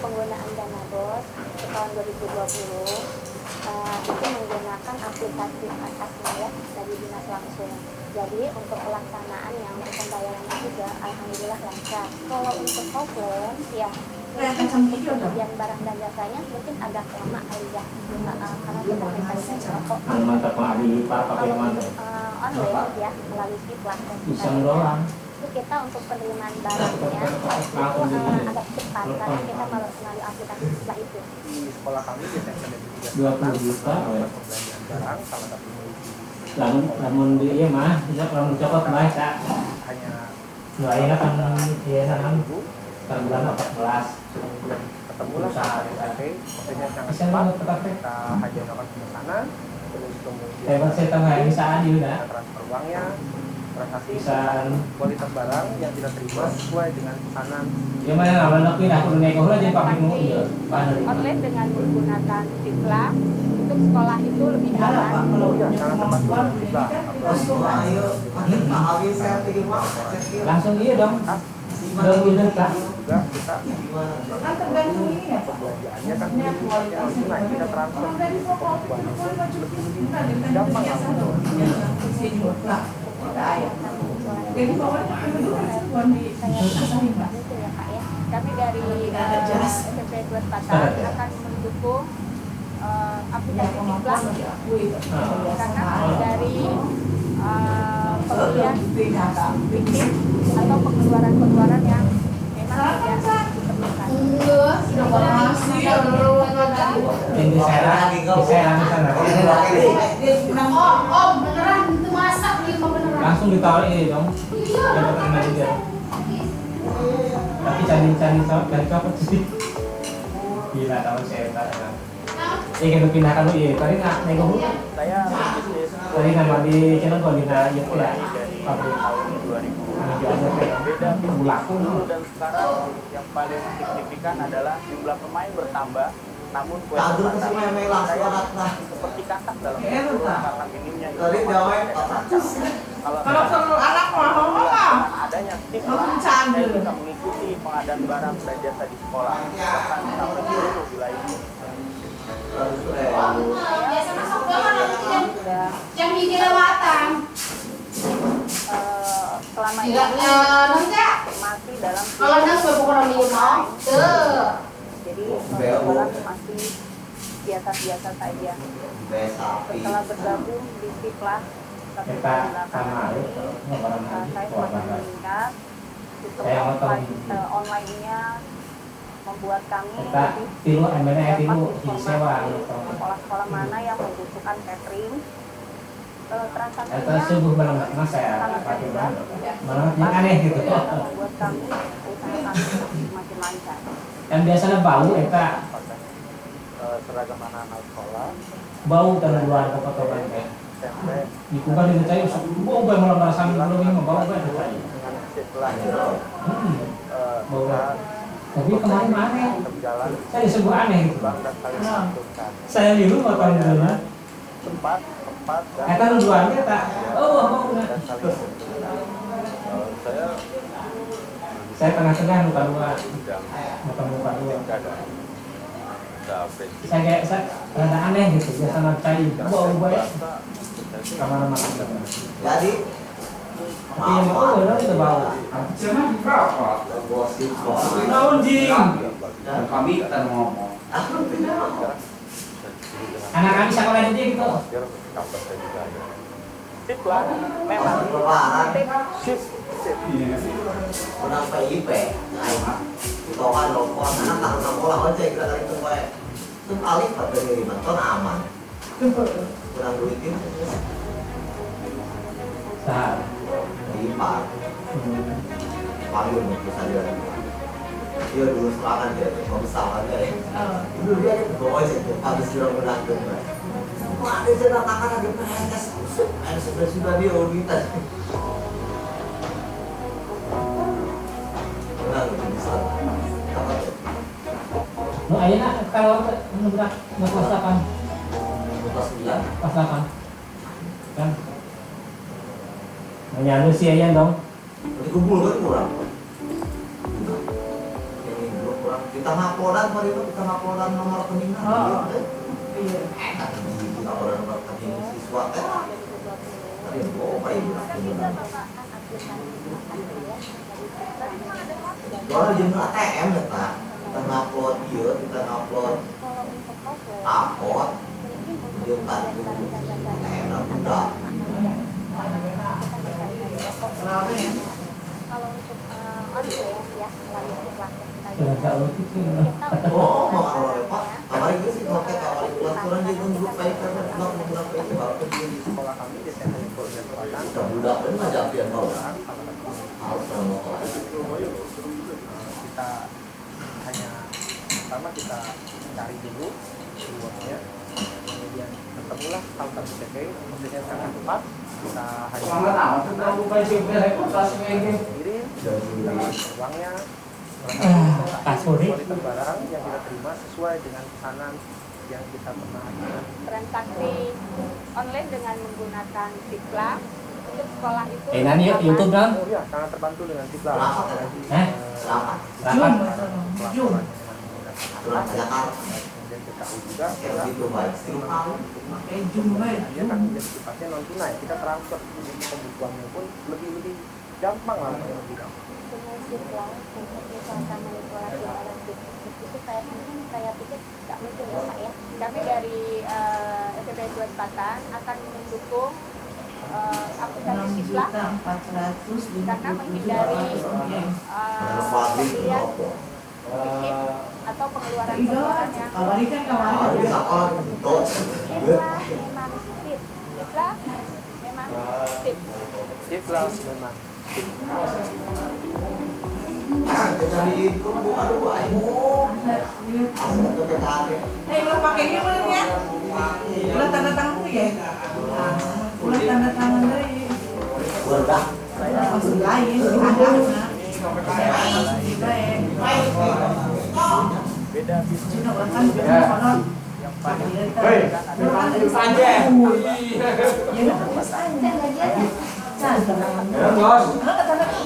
Penggunaan dana BOS tahun 2020 itu menggunakan atasnya ya dari dinas langsung. Jadi untuk pelaksanaan yang untuk pembayarannya juga alhamdulillah lancar. Kalau untuk offline ya kemudian barang dan jasanya mungkin agak lama kali ya, karena kita mekanisme kok. Mantap Pak di Pak pakai mantap. Online ya melalui si platform Bisa doang. itu kita untuk penerimaan barangnya itu agak cepat karena kita melalui aplikasi setelah itu. Di sekolah kami di section 20 juta ya. pembelanjaan barang salah satunya Lamun di ieu mah, bisa lamun cokot mah Cak. hanya Doaina kan ieu sanang bulan 14. kemudian ketemulah Usaha KTP, maksudnya sangat Bisa cepat. banget tetap Kita hajarkan ke sana, terus kemudian saya tengah bisaan ieu kita dah. transfer uangnya, transaksi Bisaan. kualitas barang yang kita terima sesuai dengan pesanan. Ieu mah lawan pindah kudu nego heula jeung pakai nu ieu. Online dengan menggunakan Fitla untuk sekolah itu lebih aman. Sangat tepat juga. Langsung ieu dong. Udah lah. Juga kita Kan tergantung ini ya Pak. pembelanjaannya kan tunai kita transfer Gampang jadi pokoknya bukan di Itu ya Pak ya. Kami dari SMP Kelas Patan akan mendukung aplikasi Fitla karena dari pembelian fiktif atau pengeluaran yang memang tidak diperlukan. Ini saya di sana. Om, beneran itu masak nih, beneran. Langsung ditawarin ini dong. Dapat terima juga. Tapi cari-cari dari copot sih. Gila tahun saya tak. Ingin dipindahkan dulu iya. Tadi nggak nego dulu. Saya berbisnis Tadi nama di channel gua di ya mulai ya. dari Pabrik. tahun 2000. Beda Laku dulu dan sekarang yang paling signifikan adalah jumlah pemain bertambah, namun kualitas saya seperti katak dalam itu karena minimnya Kalau perlu anak mau nggak? adanya tips Bercanda. saya bisa mengikuti pengadaan barang dan jasa di sekolah bahkan sampai di seluruh wilayah. Biasa masuk banget nanti jam gigi lewatan. Selama ini Enggak. masih dalam Kalau enggak gue bukan orang minum. Tuh. jadi sekolah masih biasa-biasa saja. Setelah bergabung di Fitla satu Kita tahun belakangan sama ini, orang saya semakin meningkat. Sistem Saya mau tahu. online-nya membuat kami Kita lebih tilu MBN dapat tilu informasi disewa. sekolah-sekolah mana yang membutuhkan catering. Eta Transaksinya subuh banget mas saya sangat pakai mudah. banget yang aneh gitu. Membuat kami usaha kami semakin lancar. Yang biasanya bau eta seragam anak-anak sekolah, bau dan luar ke kotoran teh. SMP Dikumpul di cai bau bae malah merasa belum ini mah bau bae cai. dengan setelah Bau kita bae. Tapi kemarin aneh. berjalan Saya disebut aneh gitu. bank dan saling menentukan Saya di rumah tahun dulu. tempat dan Eta nu duanya eta. Oh, bau dan na. saling menentukan. Saya tengah-tengah muka dua. Muka dua. Saya rada aneh gitu. Biasa cai bau bae. Kamar-kamar. Jadi Tapi yang mau itu bau. Jangan berapa? Naon jing. Dan kami akan ngomong. Anak kami sekolah di gitu. Fitla memang lebaran menang PIP itu kan lopor karena tahun sekolah aja kita dari itu baik itu alih pada diri betul aman kurang duit itu Sahar. lipat paling bisa dia dia dulu serangan dia kalau salah dia dulu dia bawa aja tuh habis dia menang tuh ada cerita tangan ada PNS ada sudah dia unitas Nu ayeuna kalau menurut kelas 8. Kelas 9 Kelas 8. Kan. Menyanyi si Ayan dong. dikumpul kan kurang ini dulu kurang kita ngaporan pada itu kita ngaporan nomor rekening Oh. Iya. nggak pernah mendapatkan ini siswa kan? Ada yang bawa apa ibu? Soalnya di ATM ya Pak, kita upload dia, kita upload rapot, dia bantu ATM lah udah. Kalau untuk online ya melalui aplikasi Jangan tahu itu. Oh, mau kalau Pak, kemarin gue sih pakai kawal kelas orang dia nunggu baik karena nggak menggunakan itu baru di Sekolah kami di Teknik Polda Selatan. udah budak pun aja biar mau harus mau kelas. Kita hanya pertama kita cari dulu keywordnya, kemudian ketemulah salah satu TP maksudnya sangat tepat, kita hanya kirim uangnya kualitas barang yang kita terima sesuai dengan pesanan yang kita pernah ajukan. transaksi online dengan menggunakan Tikla untuk sekolah itu. Nani YouTube kan? Oh iya, sangat terbantu dengan Tikla. Selamat. Jum. Kurang Jakarta. Kemudian kita tahu juga Kayak gitu baik. Jum baik. dia kan identitasnya non tunai, kita transfer jadi pembukuannya pun lebih gampang lah, lebih gampang. Dengan Tikla untuk misalkan manipulasi barang itu saya pikir nggak mungkin ya Pak ya. Kami dari SMP 2 Selatan akan mendukung aplikasi Tikla karena menghindari pembelian fiktif atau pengeluaran yang Kawali sekolah gitu. Tikla memang tip. Tikla memang tip. Tikla memang Jadi itu aduh ayo. Ulah pakainya mana ya? Ulah tanda tangan tuh ya? Ulah tanda tangan dari. Udah. Maksud lain, ada. beda bisnis Sudah ulah kan konon. yang paling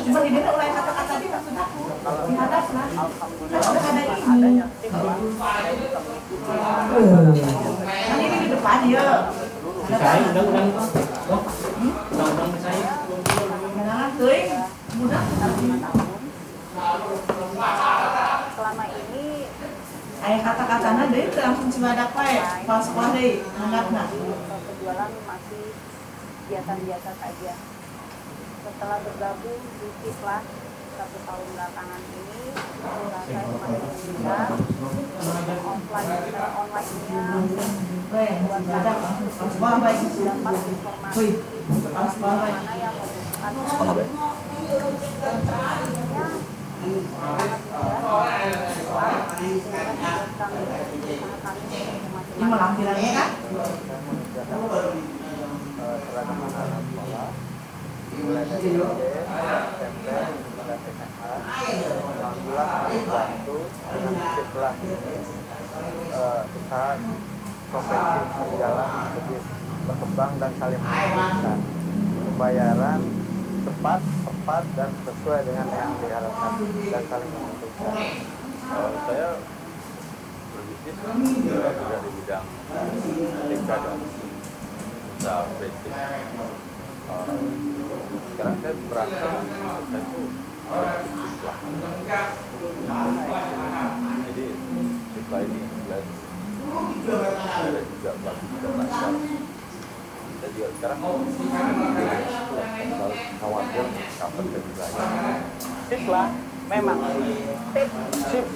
Cuma di mana ulah kata-kata dia maksud aku. Di hadap lah. Ada ini. Kan ini di depan dia. Saya undang-undang. Undang-undang saya. Jangan teuing. Mudah. Selama ini Aya kata-katana deui teu langsung cibadak wae. Pas sekolah deui anggapna. penjualan masih biasa-biasa saja. Setelah bergabung di Tikla 1 tahun belakangan ini, saya semakin mengenal online-nya Buat cibadak langsung pas sekolah baik. dapat informasi Wih, pas sekolah baik. mana yang membutuhkan Sekolah baik. Ini mau lampirannya kan? seragam anak sekolah mulai dari SD, SMP, hingga SMA. Alhamdulillah membantu dengan Tikla ini kita profesi berjalan lebih berkembang dan saling menguntungkan. Pembayaran tepat, tepat dan sesuai dengan yang diharapkan dan saling menguntungkan. Saya berbisnis juga di bidang TK dan usaha printing. Sekarang saya merasa saya itu Tikla. Jadi Tikla ini jelas ada juga bagus dan lancar. Saya juga sekarang kalau khawatir kapan saya bisa. Tikla memang sip.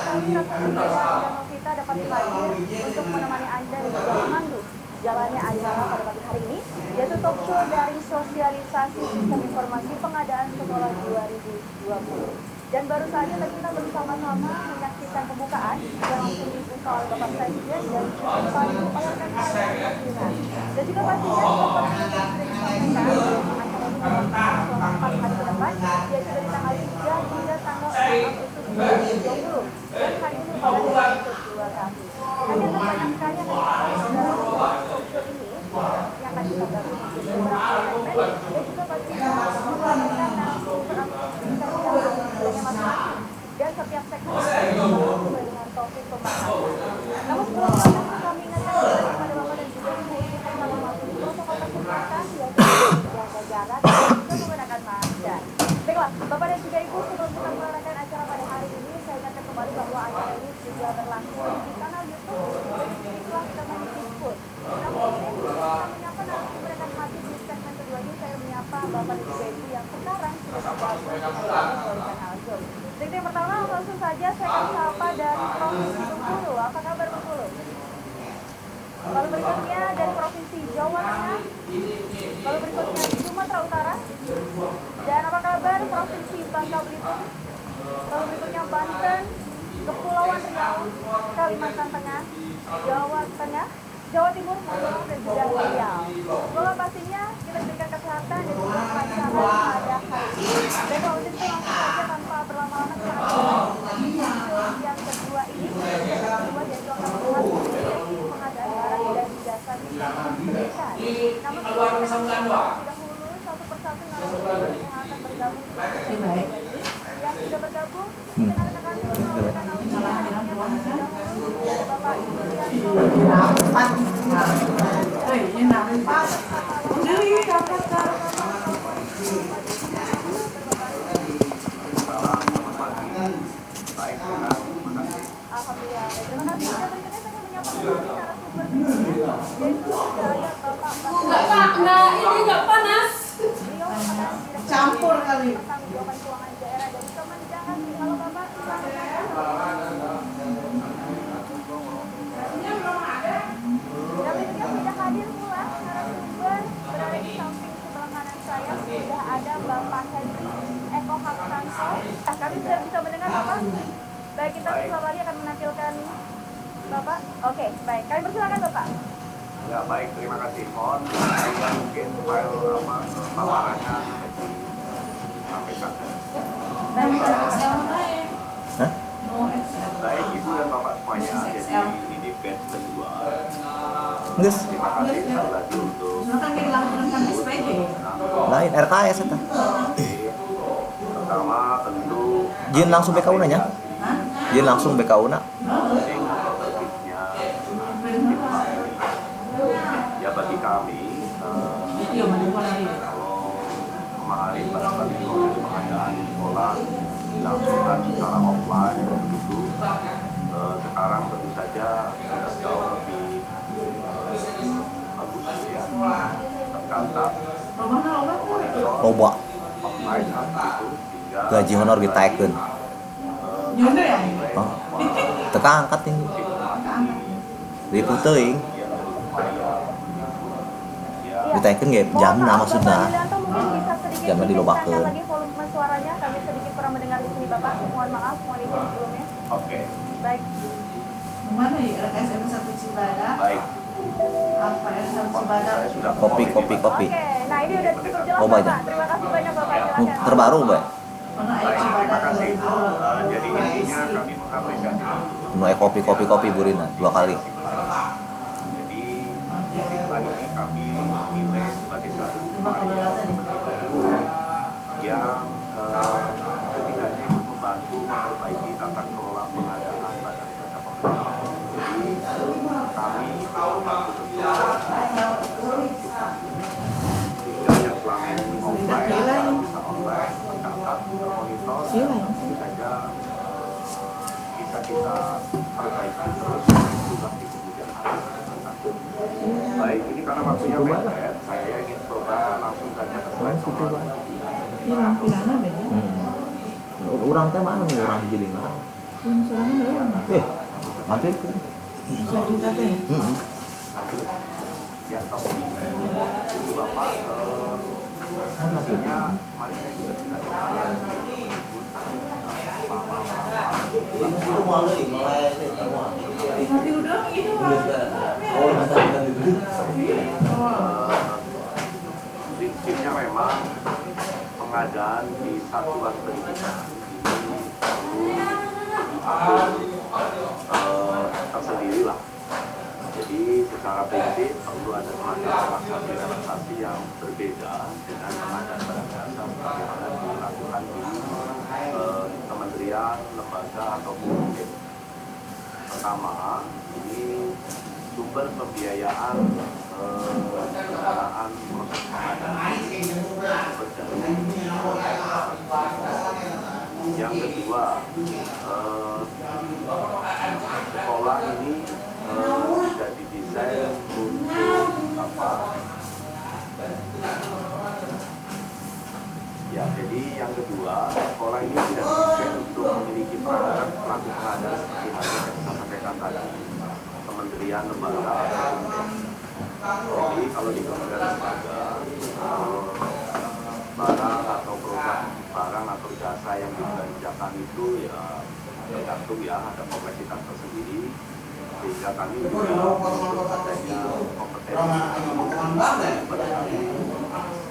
kami Rasa Surya dan Novita dapat hadir untuk menemani Anda dan juga memandu jalannya acara pada pagi hari ini, yaitu talk show dari sosialisasi sistem informasi pengadaan sekolah 2020. Dan baru saja tadi kita bersama-sama menyaksikan pembukaan yang langsung dibuka oleh Bapak Presiden dan dipandu oleh rekan-rekan pimpinan. Dan juga pastinya seperti yang sudah disampaikan, acara ini akan berlangsung selama 4 hari ke depan, yaitu dari tanggal 3 hingga tanggal 4 Agustus 2020. Dan hari ini pada hari kedua kami. Hanya banyak sekali yang akan dalam talk show ini yang akan kita gabung beberapa segmen dan juga pastinya memberikan masing-masing dan setiap segmen sesuai dengan topik pembahasan. Namun sebelum kami ingatkan kepada Bapak dan juga Ibu untuk tetap mematuhi protokol kesehatan yaitu menjaga jarak dan juga menggunakan masker. Baiklah, Bapak dan juga Ibu, sebelum kita melaksanakan acara pada hari ini, saya ingatkan kembali bahwa acara ini juga berlangsung di kanal YouTube Islam kita Food. Namun kami menyapa nanti memberikan hati di segmen kedua ini, saya menyapa Bapak dan juga Ibu yang sekarang sudah bergabung di kanal Zoom. Jadi yang pertama langsung saja saya akan sapa dari Provinsi Bengkulu. Apa kabar Bengkulu? Lalu berikutnya dari Provinsi Jawa Tengah. Lalu berikutnya Sumatera Utara. Dan apa kabar Provinsi Bangka Belitung? Lalu berikutnya Banten, Kepulauan Riau, Kalimantan Tengah, Jawa Tengah, Jawa Timur, dan juga Riau. Semoga pastinya kita diberikan kesehatan dan juga kelancaran pada hari ini. Dan kalau itu langsung saja tanpa berlama-lama kita akan yang kedua ini. Yang kedua yaitu akan membahas pengadaan barang dan jasa di desa. Namun sebelum kita dahulu satu persatu narasumber yang akan bergabung yang sudah bergabung dengan rekan-rekan Bapak Alhamdulillah. Terima kasih. Berikutnya saya menyapa narasumber berikutnya yaitu saya Bapak Enggak, ini enggak panas. Campur kali. Pertanggungjawaban keuangan daerah dan Kemenjangan. Halo Bapak, selamat dan berikutnya sudah hadir pula narasumber berada di samping sebelah kanan saya. Sudah ada Bapak Henry Eko Haksanto. Kami sudah bisa mendengar Bapak. Baik, kita setelah lagi akan menampilkan Bapak. Oke, baik. Kami persilakan Bapak. Ya baik, terima kasih. Mohon mungkin file paparannya disampaikan. Baik Ibu dan Bapak semuanya, jadi ini batch kedua. Terima kasih sekali lagi untuk lain RKS itu. pertama tentu Jin langsung BKU nanya. Jin langsung BKU nak. Ya bagi kami kalau kemarin pada proses pengadaan sekolah dilangsungkan secara offline begitu, sekarang tentu saja jauh lebih bagus ya, tercatat Loba offline itu hingga gaji honor ditaikkeun. Oh. Teka angkat tinggi. Diputeung. Ditaikkeun ge jamna maksudna. Jamna dilobakeun. Lagi volume suaranya kami sedikit kurang mendengar di sini Bapak. Mohon maaf, mohon izin sebelumnya. Oke. Baik. Mana ya RKSM 1 Cibada? Baik. Apa ya 1 Cibada? Kopi. Oke, nah ini udah cukup jelas Oh, Bapak. banyak. Terima kasih banyak Bapak. Silakan. Terbaru, Mbak. Mana Baik, Cibada? terima kasih. Jadi intinya kami mengapresiasi Kopi burina 2 kali. Jadi istilah ini kami nilai sebagai satu upaya yang setidaknya ikut membantu memperbaiki tata kelola pengadaan barang jasa pemerintah. Jadi kami membantu sehingga yang selama ini offline bisa online, mencatat, monitor, tentu saja bisa kita perbaiki terus juga di kemudian hari. Baik, ini karena waktunya pendek, saya ingin coba langsung saja ke slide nomor. Ini lampirannya beda. Urang teh mana nih urang giling? Nanti itu. Ya, tahu. Itu Bapak, maksudnya mari saya juga tidak Itu mulai Nanti udah ini prinsipnya memang pengadaan di satuan pendidikan ini tersendiri lah. Jadi secara prinsip perlu ada semacam relaksasi yang berbeda dengan pengadaan barang jasa bagaimana dilakukan di kementerian, lembaga ataupun unit. Pertama, ini sumber pembiayaan pelaksanaan proses pengadaan yang kedua, sekolah ini tidak didesain untuk apa? Ya, jadi yang kedua, sekolah ini tidak didesain untuk memiliki perangkat pelaku pengadaan seperti halnya yang saya sampaikan tadi, kementerian, lembaga. Jadi kalau di kementerian lembaga, barang atau produk barang atau jasa yang dibelanjakan itu ya tergantung ya ada kompleksitas tersendiri, sehingga kami juga adanya kompetensi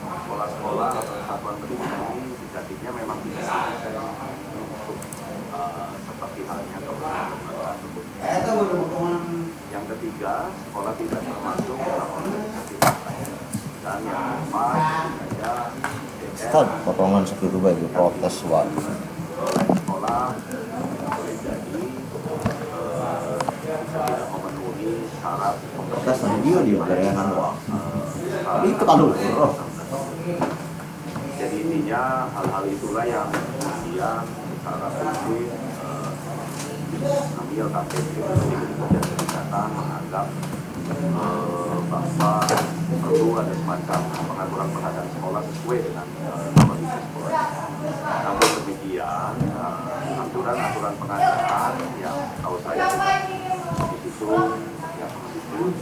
sekolah-sekolah atau satuan pendidikan ini sejatinya memang tidak bisa untuk seperti halnya kementerian lembaga sebutnya. Yang ketiga, sekolah tidak termasuk dalam organisasi partai. Dan yang keempat, saya Stop potongan segitu baik protes wah. Sekolah boleh jadi tidak memenuhi syarat Protes tadi dia gorengan wah. Tapi itu kan dulu. Jadi intinya hal-hal itulah yang kemudian secara prinsip kami LKPP dan Kesehatan menganggap bahwa perlu ada semacam pengaturan pengadaan sekolah sesuai dengan kondisi sekolah. Namun demikian, aturan-aturan pengadaan yang tahu saya di situ yang Kemendikbud,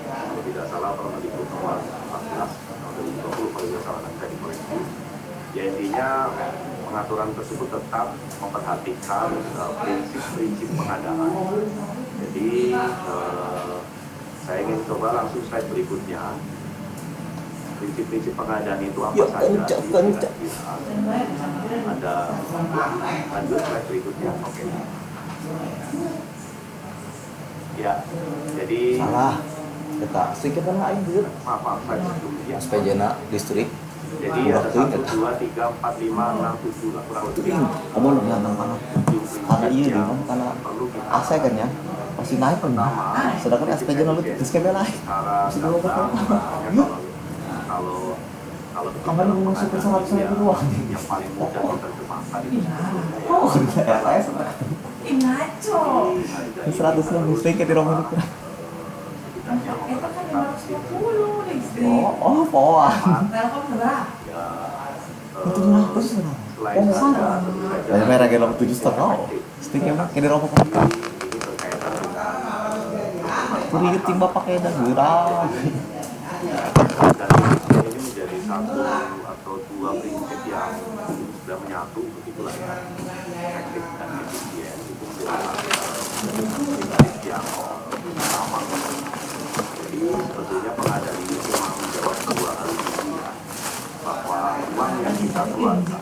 kalau tidak salah Permendikbud nomor 14 tahun 2020 kalau tidak salah nanti dikoreksi. Ya intinya pengaturan tersebut tetap memperhatikan prinsip-prinsip pengadaan. Jadi saya ingin coba langsung slide berikutnya. Prinsip-prinsip pengadaan itu apa saja? Ada lanjut slide berikutnya. Oke. Ya, jadi Salah. Kita sedikit lain gitu. maaf slide sebelumnya. SPJ-na listrik. Jadi ada 1, 2, 3, 4, 5, 6, 7 lah kurang lebih. Kamu lebih nantang mana? Karena iya deh, karena AC kan ya masih naik kan. Sedangkan SPJ lalu diskemnya naik. Kalau Kamu mau masuk ke 100.000 doang. yang paling mudah diterjemahkan itu Oh, LS. ngaco. 100 listrik di rumah itu. Itu kan 550 listrik. Oh, poan. Telkom berapa? Itu 100 lah. Oh, sana. Dari merah ke 7,5. Sticknya mah kayak di rumah kan. Puri timba pakai dah gerang. dan ini menjadi satu atau dua prinsip yang sudah menyatu, begitulah ya, efektif dan efisien itu menjadi prinsip yang utama. Jadi sebetulnya pengadaan ini cuma menjawab dua hal ini, bahwa uang yang kita keluarkan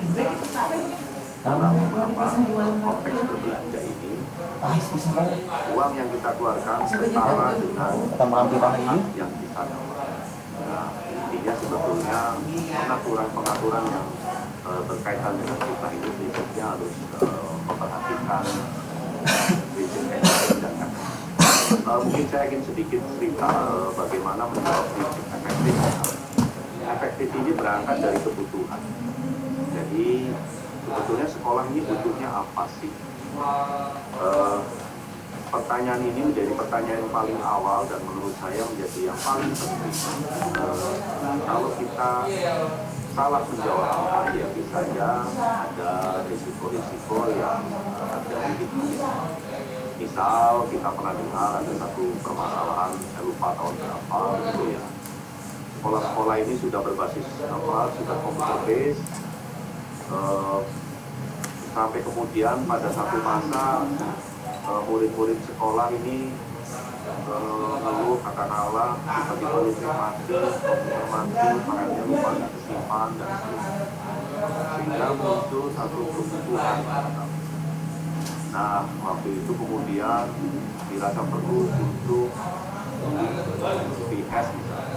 dalam konteks berbelanja ini, uang yang kita keluarkan setara dengan yang kita dapat. Nah, intinya sebetulnya pengaturan yang berkaitan dengan kita ini prinsipnya harus memperhatikan prinsip efektif dan efektif. Mungkin saya ingin sedikit cerita bagaimana menjawab prinsip efektif. Efektif ini berangkat dari kebutuhan. Jadi sebetulnya sekolah ini butuhnya apa sih? Pertanyaan ini menjadi pertanyaan yang paling awal dan menurut saya menjadi yang paling penting. Kalau kita salah menjawabnya, ya bisa saja ada risiko-risiko yang ada Misal kita pernah dengar ada satu permasalahan, saya lupa tahun berapa gitu ya. Sekolah-sekolah ini sudah berbasis sudah computer based, sampai kemudian pada satu masa murid-murid sekolah ini lalu katakanlah tiba-tiba listrik mati, komputer mati, makanya lupa nggak kesimpan dan seterusnya, sehingga muncul satu kebutuhan. Nah, waktu itu kemudian dirasa perlu untuk UPS misalnya.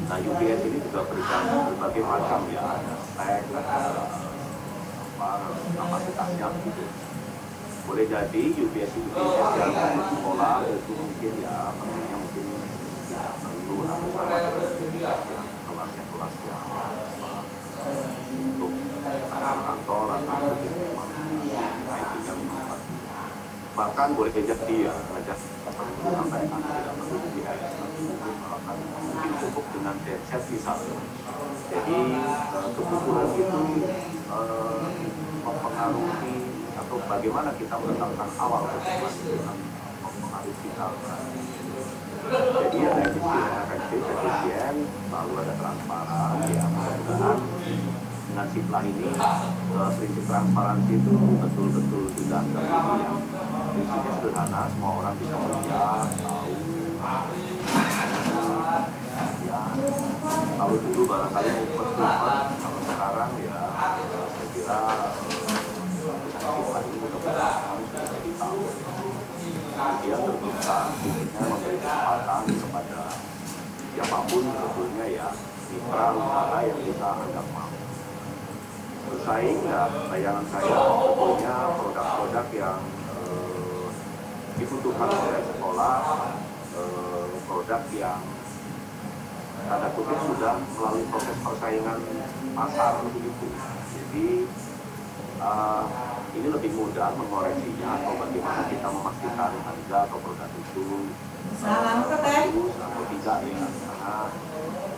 Nah, UPS ini juga berikan berbagai macam ya, ada spek, ada kapasitasnya gitu. Boleh jadi UPS yang di sekolah itu mungkin ya pentingnya mungkin tidak perlu atau sama kelas yang untuk kantor atau bahkan boleh jadi ya ngajak sampai tidak perlu UPS, mungkin cukup dengan headset misalnya. Jadi kebutuhan itu mempengaruhi atau bagaimana kita menetapkan awal kebutuhan dengan mempengaruhi kita. Jadi ada efisien, lalu ada transparan, ya mudah-mudahan dengan Siplah ini prinsip transparansi itu betul-betul sudah terpenuhi ya. Prinsipnya sederhana, semua orang bisa melihat, tahu. Ya, kalau dulu barangkali ngumpet-ngumpet, kalau sekarang ya saya kira Siplah ini mudah-mudahan sudah jadi tahu. Dia terbuka, akhirnya memberi kesempatan kepada siapapun sebetulnya ya mitra usaha yang kita anggap mampu bersaing. Ya, bayangan saya sebetulnya produk-produk yang dibutuhkan oleh sekolah, produk yang tanda kutip sudah melalui proses persaingan pasar begitu. Jadi ini lebih mudah mengoreksinya atau bagaimana kita memastikan harga atau produk itu bagus atau tidak ya, karena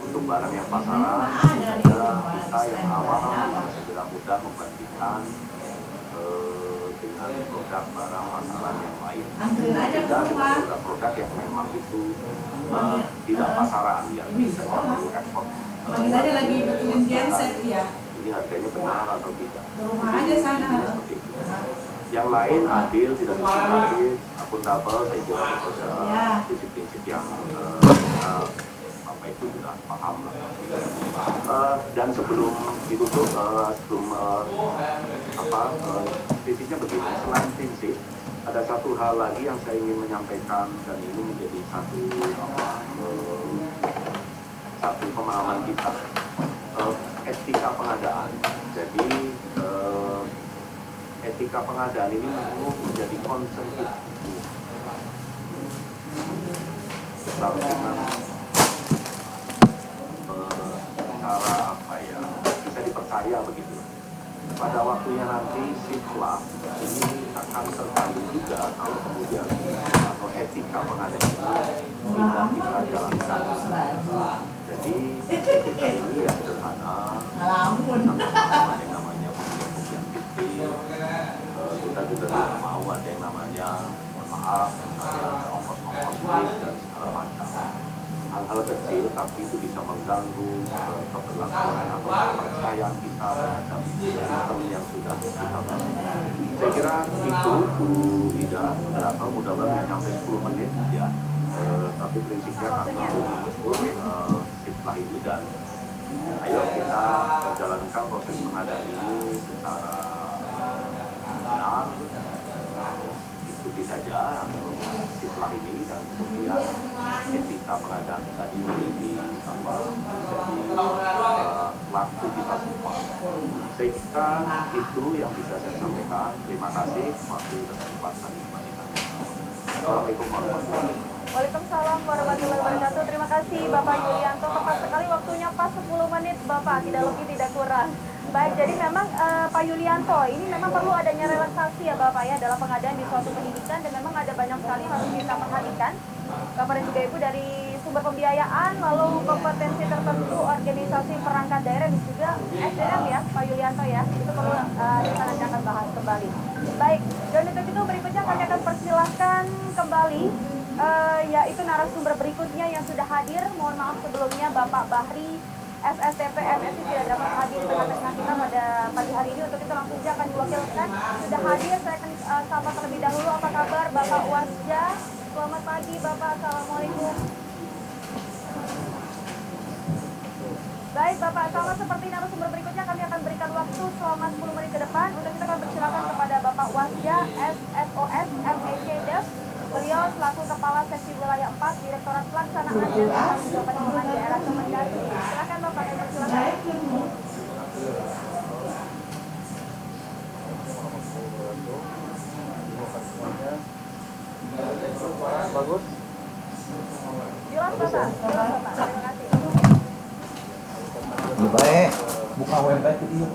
untuk barang yang pasaran ada kita yang awal segera mudah membandingkan dengan produk barang pasaran yang lain. Tidak dengan produk-produk yang memang itu tidak pasaran yang bisa perlu ekspor. Lagi betulin genset ya. Ini harganya benar atau tidak. Rumah aja sana. Yang lain adil, tidak diskriminatif, akuntabel, saya kira itu saja prinsip-prinsip yang itu sudah paham lah. Dan sebelum ditutup, prinsipnya begini, selain prinsip ada satu hal lagi yang saya ingin menyampaikan dan ini menjadi satu pemahaman kita, etika pengadaan. Jadi etika pengadaan ini menjadi concern kita. Dengan cara apa ya, bisa dipercaya begitu. Pada waktunya nanti Siplah ini akan terganggu juga kalau kemudian atau etika pengadaan ini tidak kita jalankan. Jadi etika ini ya sederhana, ada yang namanya pembelian fiktif, kita juga tidak mau ada yang namanya mohon maaf, ada ongkos-ongkos dan segala macam. Hal-hal kecil tapi itu bisa mengganggu keberlangsungan atau kepercayaan kita terhadap sistem yang sudah kita bangun. Saya kira itu Bu Ida, atau mudah-mudahan sampai 10 menit ya. Tapi prinsipnya kami menyebut Siplah itu dan ayo kita jalankan proses pengadaan ini secara benar, ikuti saja Siplah ini dan kemudian etika pengadaan tadi menjadi laku kita semua. Saya kira itu yang bisa saya sampaikan. Terima kasih. Waktu dan kesempatan dikembalikan. Assalamualaikum warahmatullahi wabarakatuh. Waalaikumsalam warahmatullahi wabarakatuh. Terima kasih Bapak Yulianto. Tepat sekali waktunya pas 10 menit Bapak, tidak lebih tidak kurang. Baik, jadi memang Pak Yulianto, ini memang perlu adanya relaksasi ya Bapak ya dalam pengadaan di suatu pendidikan dan memang ada banyak sekali harus kita perhatikan. Bapak dan juga Ibu dari sumber pembiayaan, lalu kompetensi tertentu, organisasi perangkat daerah dan juga SDM ya Pak Yulianto ya. Itu perlu kita nanti akan bahas kembali. Baik, dan untuk itu berikutnya kami akan persilahkan kembali yaitu narasumber berikutnya yang sudah hadir. Mohon maaf sebelumnya Bapak Bahri SSTP MSI tidak dapat hadir di tengah-tengah kita pada pagi hari ini. Untuk itu langsung saja akan diwakilkan. Sudah hadir, saya akan sapa terlebih dahulu. Apa kabar Bapak Wasja? Selamat pagi Bapak, Assalamualaikum. Baik Bapak, sama seperti narasumber berikutnya kami akan berikan waktu selama 10 menit ke depan. Untuk kita akan persilakan kepada Bapak Wasja SSOS MEC Dev. Beliau selaku Kepala Seksi Wilayah 4 Direktorat Pelaksanaan dan Tanggung Jawab Lingkungan Daerah Kemendagri. Silakan Bapak, kami persilakan. Bagus. Jelas Bapak, jelas Bapak. Terima kasih. Baik, buka website itu.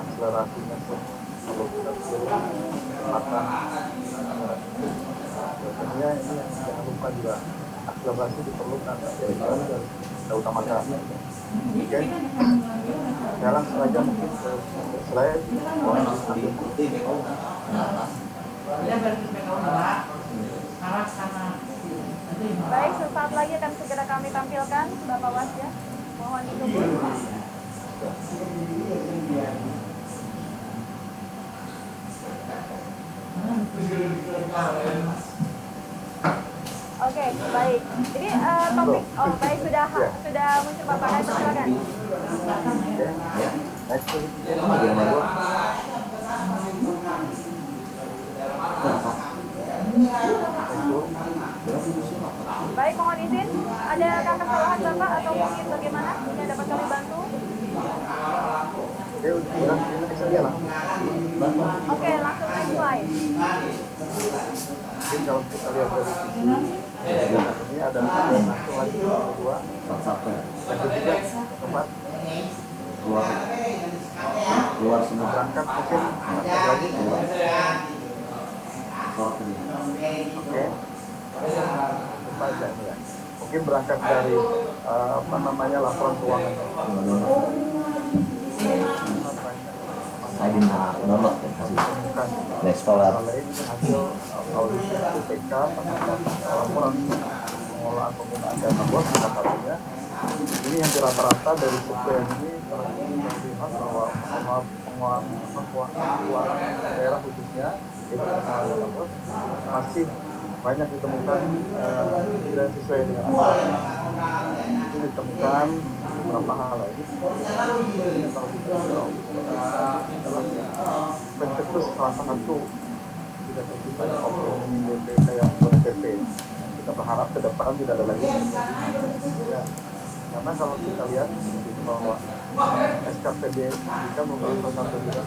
Akselerasinya kalau kita akan biasanya ini yang jangan lupa juga akselerasi diperlukan dari kita utamakan. Oke, sekarang sengaja mungkin selain Baik, sesaat lagi akan segera kami tampilkan Bapak Wasja. Mohon ditunggu. Oke, baik. Ini topik, baik sudah muncul Bapak, silakan. Baik, mohon izin. Adakah kesalahan Bapak atau mungkin bagaimana? Yang dapat kami bantu? Oke, langsung dimulai. Mungkin kalau kita lihat dari sini, ini ada langsung lagi kedua, yang ketiga keempat, keluar semua berangkat mungkin lagi keluar. Oke, apa aja ini ya? Mungkin berangkat dari laporan keuangan. Saya dinah download ya kasih. Next follow. Hasil audit BPK terhadap laporan pengelolaan penggunaan dana bos katanya. Ini yang rata-rata dari survei ini terlihat bahwa pengelolaan daerah khususnya itu dana bos masih banyak ditemukan tidak sesuai dengan aturan. Itu ditemukan beberapa hal lagi. Pencetus salah satu tidak terjadi oknum BPK yang BPP. Kita berharap ke depan tidak ada lagi. Ya. Karena kalau kita lihat bahwa SKPD kita merupakan salah satu juga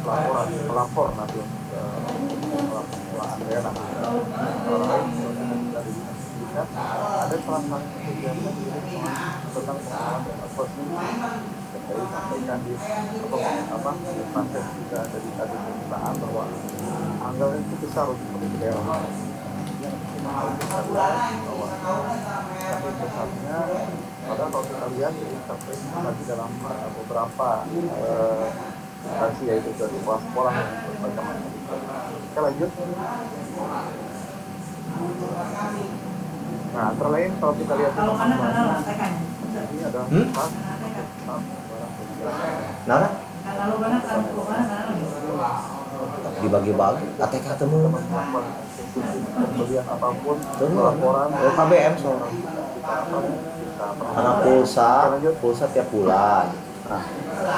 pelapor nanti pengelolaan daerah. Ada salah satu kegiatan tentang pengelolaan dana bos saya sampaikan di proses juga dari tadi perusahaan bahwa anggaran itu besar untuk daerah. Yang harus kita lihat bahwa tapi besarnya padahal kalau kita lihat jadi sampai lagi dalam beberapa instansi yaitu dari sekolah-sekolah yang bermacam-macam. Kita lanjut. Nah, antara lain kalau kita lihat ini ada dibagi-bagi ATK temu pembelian apapun laporan KBM soalnya anak pulsa tiap bulan. Nah,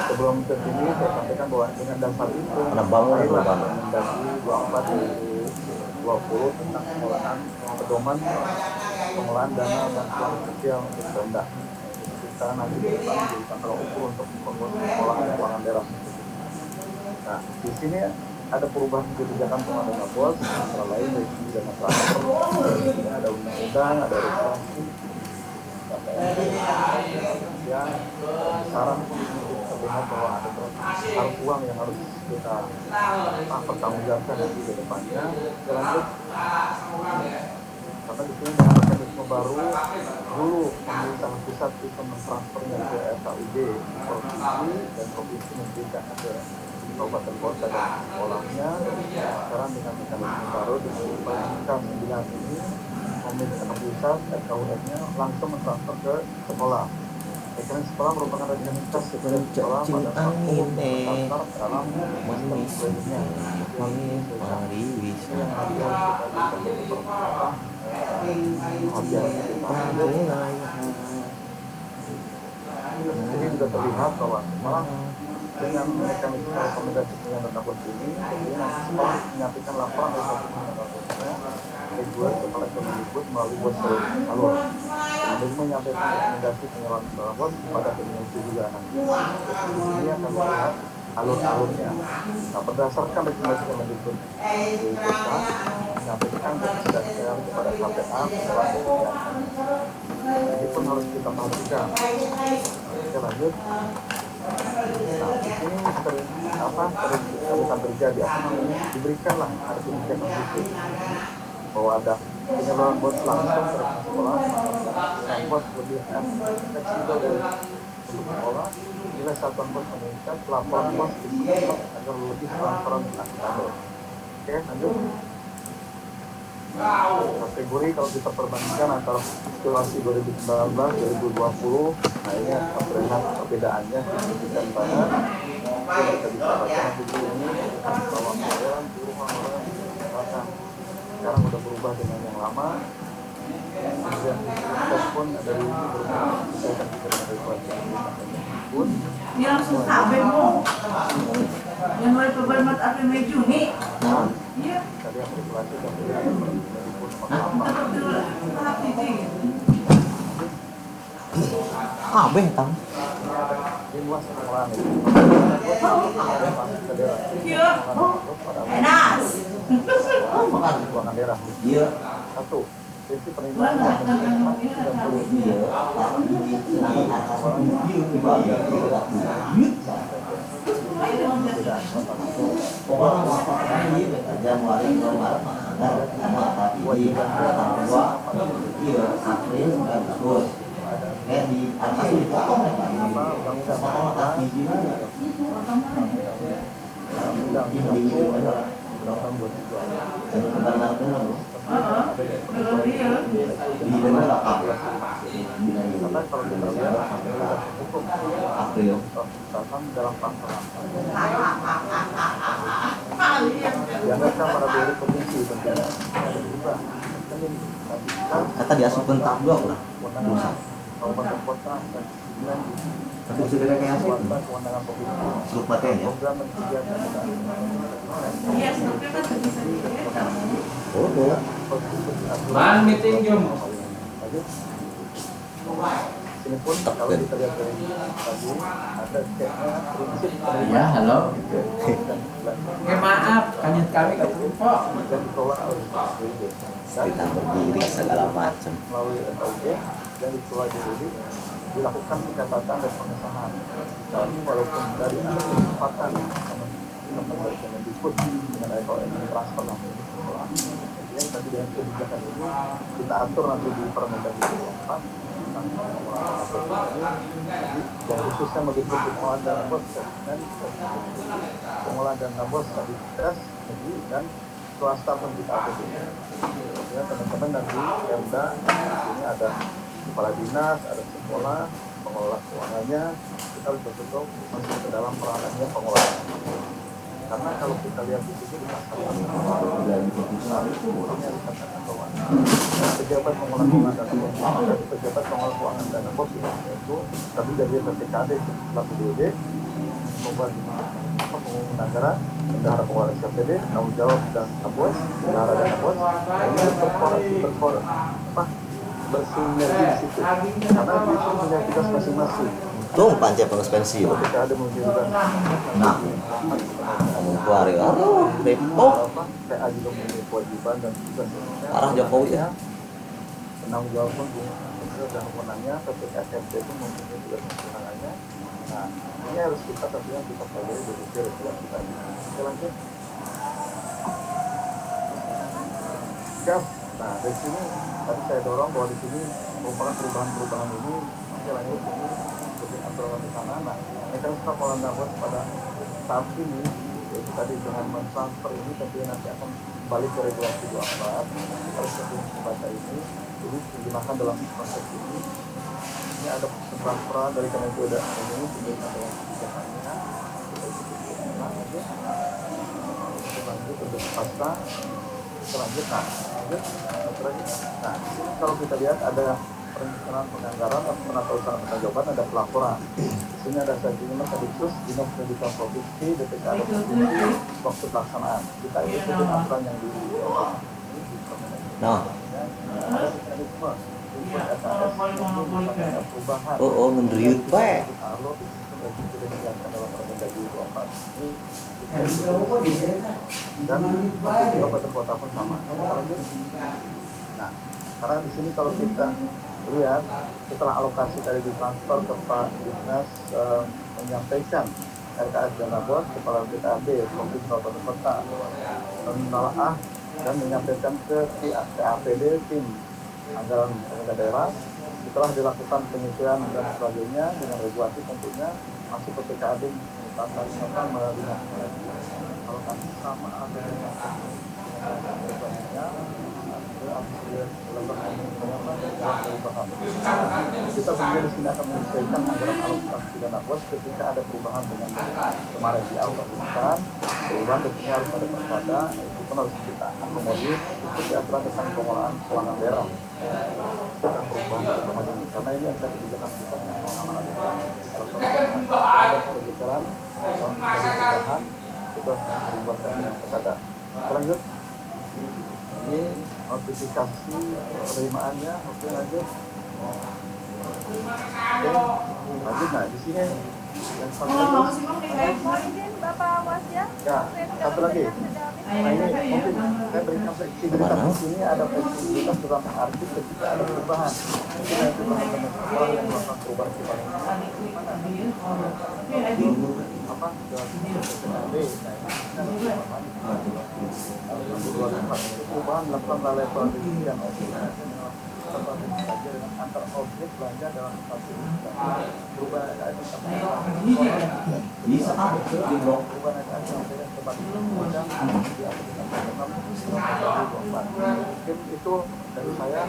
sebelum ke sini saya sampaikan bahwa dengan dasar itu anak bangun dari 24/2020 tentang pengelolaan pedoman pengelolaan dana bantuan sosial untuk Pemda. Kita nanti ke depan dijadikan tolak ukur untuk pengelolaan keuangan daerah. Nah, di sini ada perubahan kebijakan pengelolaan dana bos, antara lain dari segi dana transfer, ada undang-undang, ada regulasi, yang saran terlihat bahwa ada harus uang yang harus kita pertanggungjawabkan nanti ke depannya. Lanjut. karena di sini dengan mekanisme baru dulu pemerintah pusat itu mentransfernya ke FKUD provinsi dan provinsi memberikannya ke kabupaten kota dan sekolahnya. Sekarang dengan mekanisme baru dengan 9 ini pemerintah pusat FKUD-nya langsung mentransfer ke sekolah. Rekening sekolah merupakan rekening kas sekolah pada saat umum mendaftar dalam sistem kreditnya. Ini juga terlihat bahwa malah dengan mekanisme rekomendasi penyandang tahun ini, kemudian nanti sekolah menyampaikan laporan dari satu penyandang reguler kepala Kemendikbud melalui bos alur. Kemudian menyampaikan rekomendasi penyelenggaraan bos pada Kemendikbud juga nanti. Ini akan melihat alur-alurnya. Nah, berdasarkan rekomendasi Kemendikbud di pusat menyampaikan kebijakan kepada KPA menyelenggaraan. Ini pun harus kita perhatikan. Oke, lanjut. Nah, di sini akan terjadi diberikanlah ada kebijakan khusus bahwa ada penyaluran bos langsung ke sekolah, dan bos lebih fleksibel dari sekolah, nilai satuan bos meningkat, laporan bos disesuaikan agar lebih transparan dan akuntabel. Oke, lanjut. Kategori kalau kita perbandingkan antara situasi 2019-2020, nah ini akan terlihat perbedaannya signifikan banget. Kita bisa baca di sini bahwa orang sekarang udah berubah dengan yang lama. Kemudian kita pun dari berubah misalkan kita dari wajah pun dia langsung sampai mau yang mulai perbarmat apa meju nih. Iya. Tadi yang berkelas itu terlihat dari pun Tang. Ini luas pengelolaan itu. Iya. Enak. Keuangan daerah. Iya. Satu, prinsip penerimaan di atas dipotong ya Pak. dalam dianggarkan pada dari provinsi tentunya ada berubah. Kata diasuhkan tak dua lah. Kabupaten kota dan tapi sudah kayak asli. Kewenangan provinsi. Suruh paten ya. Program menyediakan Iya, struknya kan bisa Oh, Man meeting jom. Sini pun kalau kita lihat dari tadi ada skema prinsip Ya, halo. Maaf, kami ketemu kok. dan dikelola oleh BPD. kita berdiri segala macam. Melalui FKUD dan dikelola BPD dilakukan pencatatan dan pengesahan. Tapi walaupun dari ada kesempatan teman-teman Kemendikbud dengan FKUD transfer langsung ke sekolah, kemudian tadi dengan kebijakan ini kita atur nanti di Permendagri 24 dan khususnya meliputi pengolahan dana bos dan pengolahan dana bos tadi tes negeri dan swasta pun kita atur ini. Ya teman-teman nanti Pemda ini ada kepala dinas, ada sekolah, pengelola keuangannya, kita harus betul-betul masuk ke dalam peranannya pengelola. Karena kalau kita lihat di sini di pasal dari keputusan itu orangnya dikatakan bahwa pejabat pengelola keuangan dana bos dan pejabat pengelola keuangan dana bos itu tapi dari PPKD setelah BPD membuat pengumuman anggaran bendahara pengelola SKPD tanggung jawab dan bos bendahara dana bos ini bersinergi di situ karena itu punya tugas masing-masing. Tuh panca pengurus pensiun. Ketika ada menunjukkan Nah, ngomong keluar ya. Depok. PA juga memiliki kewajiban dan tugas Arah Jokowi ya. penanggung jawab pun dan kewenangannya PPKSMP itu mempunyai tugas dan kewenangannya. Nah, ini harus kita tentunya kita pelajari dari regulasi kita. Oke lanjut. Siap. Nah, Nah, dari sini tadi saya dorong bahwa di sini merupakan perubahan-perubahan ini nanti lanjut ini lebih aturan di sana. Nah, mekanisme pengelolaan dana bos pada saat ini yaitu tadi dengan mentransfer ini tentunya nanti akan kembali ke regulasi 24 harus membaca ini. Jadi digunakan dalam proses ini ada transferan dari Kemenko ini diberikan dengan kebijakannya lanjut untuk pasca selanjutnya nah kalau kita lihat ada perencanaan penganggaran atau penata usaha pertanggungjawaban ada pelaporan di sini ada Satgas Khusus Dinas Pendidikan Provinsi DPKAD Provinsi waktu pelaksanaan kita ikuti aturan yang di ada mekanisme oh menderiut baik dan kabupaten kota pun sama. Nah, karena di sini kalau kita lihat setelah alokasi tadi ditransfer ke Pak Dinas menyampaikan RKS dana bos kepala BKAD Provinsi Kabupaten Kota menelaah dan menyampaikan ke APD tim anggaran pemerintah daerah. Setelah dilakukan penyesuaian dan sebagainya dengan regulasi tentunya masuk ke PKAD menetapkan melihat kalau kami sama ada kita kemudian di sini akan menyesuaikan anggaran alokasi dana bos ketika ada perubahan dengan kemarin di awal perubahan tentunya harus ada perpada itu pun harus kita akomodir seperti aturan tentang pengelolaan keuangan daerah tentang perubahan karena ini ada kebijakan kita yang mengamankan ada kebijakan perubahan itu membuatkan yang kepada lanjut ini notifikasi penerimaannya oke lanjut nah di sini yang satu lagi izin Bapak Wasya ya satu lagi nah ini mungkin saya berikan fleksibilitas di sini ada fleksibilitas dalam arti ketika ada perubahan mungkin nanti teman-teman orang yang melakukan perubahan apa perubahan melakukan level distribusian objek dengan antar objek belanja dalam satu perubahan mungkin itu dari saya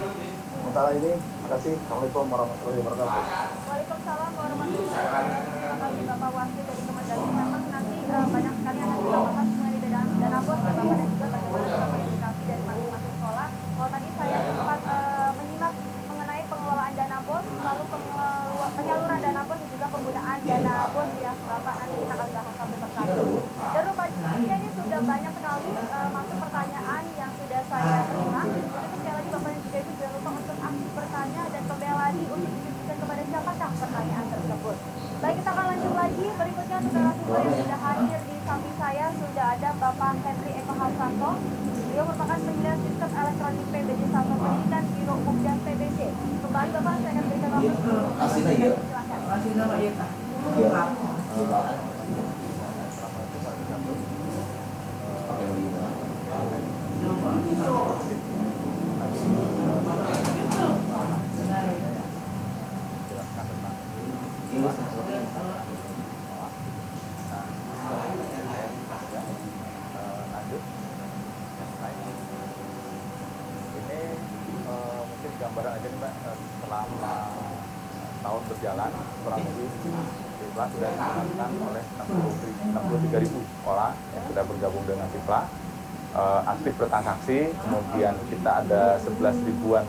sementara ini. Terima kasih. Assalamualaikum warahmatullahi wabarakatuh. Waalaikumsalam warahmatullahi wabarakatuh. Bapak Wakil dari Kemendagri memang nanti banyak sekali yang akan dibahas mengenai dana bos Bapak dan juga bagaimana komunikasi dari masing-masing sekolah. Kalau tadi saya sempat menyimak mengenai pengelolaan dana bos, lalu penyaluran dana bos dan juga penggunaan dana bos ya Bapak, nanti kita akan bahas satu persatu. Dan rupanya ini sudah banyak sekali masuk pertanyaan yang sudah saya terima. Jadi sekali lagi Bapak dan juga Ibu jangan lupa untuk aktif bertanya dan kembali lagi untuk ditujukan kepada siapakah pertanyaan tersebut. Baik, kita akan lanjut lagi. Berikutnya untuk narasumber yang sudah hadir di samping saya sudah ada Bapak Henry Eko Halsanto. Beliau merupakan penyedia sistem elektronik PBJ Satuan Pendidikan Biro Umum dan PBJ. Kembali Bapak, saya akan berikan waktu. Silakan. Mungkin gambaran aja nih Mbak, selama tahun berjalan kurang lebih Sipla sudah digunakan oleh 63.000 sekolah yang sudah bergabung dengan Sipla, aktif bertransaksi, kemudian kita ada 11 ribuan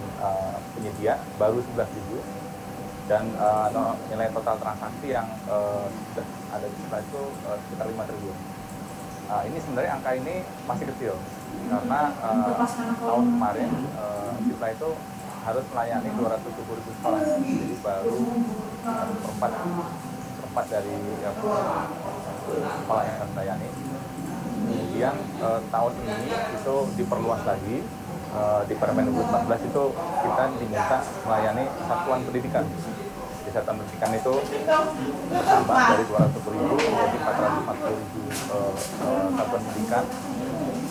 penyedia, baru 11 ribu, dan nilai total transaksi yang sudah ada di Sipla itu sekitar 5 triliun. Ini sebenarnya angka ini masih kecil karena tahun kemarin Sipla itu harus melayani 270.000 sekolah, jadi baru seperempat dari sekolah yang akan melayani. Kemudian tahun ini itu diperluas lagi, di Permendikbud 14 itu kita diminta melayani satuan pendidikan. Di satuan pendidikan itu bertambah dari 200.000 menjadi 440.000 satuan pendidikan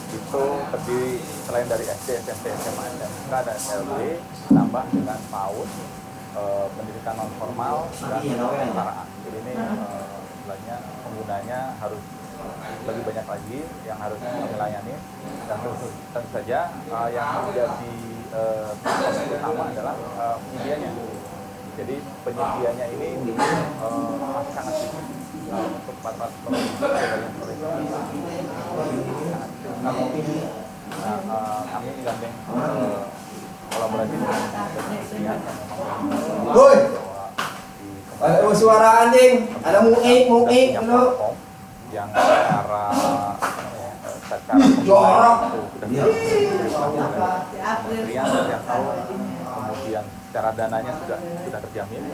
itu terdiri selain dari SD, SMP, SMA, SMK dan SLB, tambah dengan PAUD, pendidikan non formal dan kesetaraan. Jadi ini istilahnya penggunanya harus lebih banyak lagi yang harus kami layani, dan tentu saja yang menjadi utama adalah penyedianya. Jadi penyedianya ini masih sangat sedikit untuk 400 kami menggandeng kolaborasi dengan kementerian yang memang ada suara anjing, ada muik lo. Yang secara jorok sudah kementerian setiap tahun, kemudian secara dananya sudah terjamin.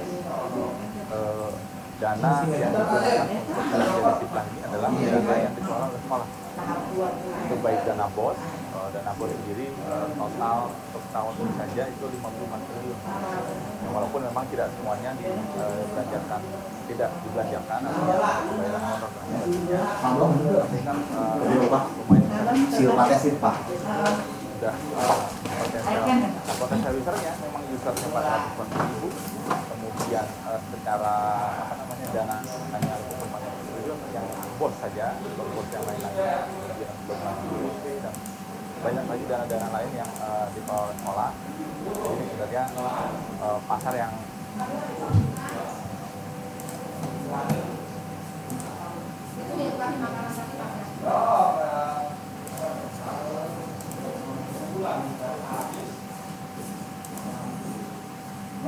Dana yang digunakan untuk menjadi disiplan ini adalah dana yang dikelola oleh sekolah. Itu baik dana BOS sendiri total untuk tahun ini saja itu 55 triliun. Walaupun memang tidak semuanya dibelanjakan, tidak dibelanjakan pembayaran honor tapi kan lumayan silpa sudah potensial usernya memang usernya 400.000, kemudian secara dana hanya 55 triliun yang BOS saja, BOS yang lain-lainnya, kemudian BOS dan banyak lagi dana-dana lain yang dikelola oleh sekolah. Jadi ini sebenarnya pasar yang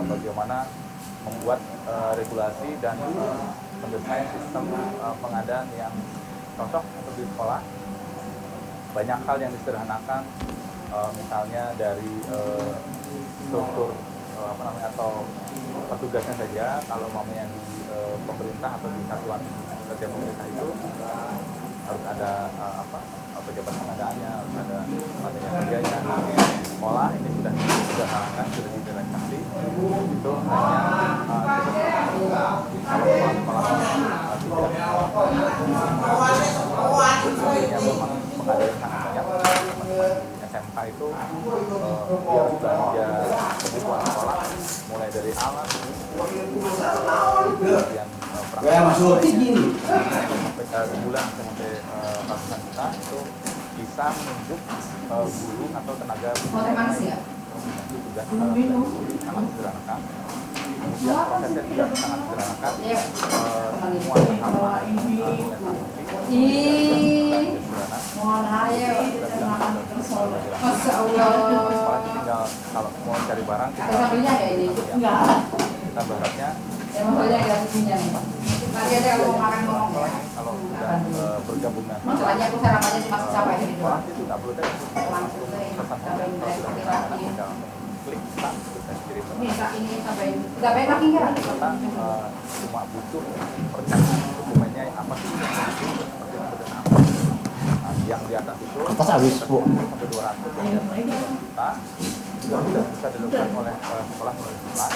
bagaimana membuat regulasi dan mendesain sistem pengadaan yang cocok untuk di sekolah. Banyak hal yang disederhanakan, misalnya dari struktur atau petugasnya saja. Kalau mamanya di pemerintah atau di satuan kerja pemerintah itu harus ada pejabat pengadaannya, harus ada manajer kerjanya. Sekolah ini sudah disederhanakan, sudah direlaksasi. Itu hanya kalau sekolah pengadaan sangat banyak. SMK itu dia harus belanja kebutuhan sekolah mulai dari alat, kemudian perangkat sebulan sampai ratusan juta itu bisa menunjuk guru atau tenaga pendidik. Itu juga sangat sederhana. Kemudian prosesnya juga sangat sederhana. Semua sama tinggal kalau mau cari barang kita berharapnya kalau sudah bergabungan sekolah itu tidak perlu tinggal klik kita cuma butuh perencanaan dokumennya apa sih yang di atas itu atas habis bu sampai 200 juta juga sudah bisa dilakukan oleh sekolah melalui sekolah.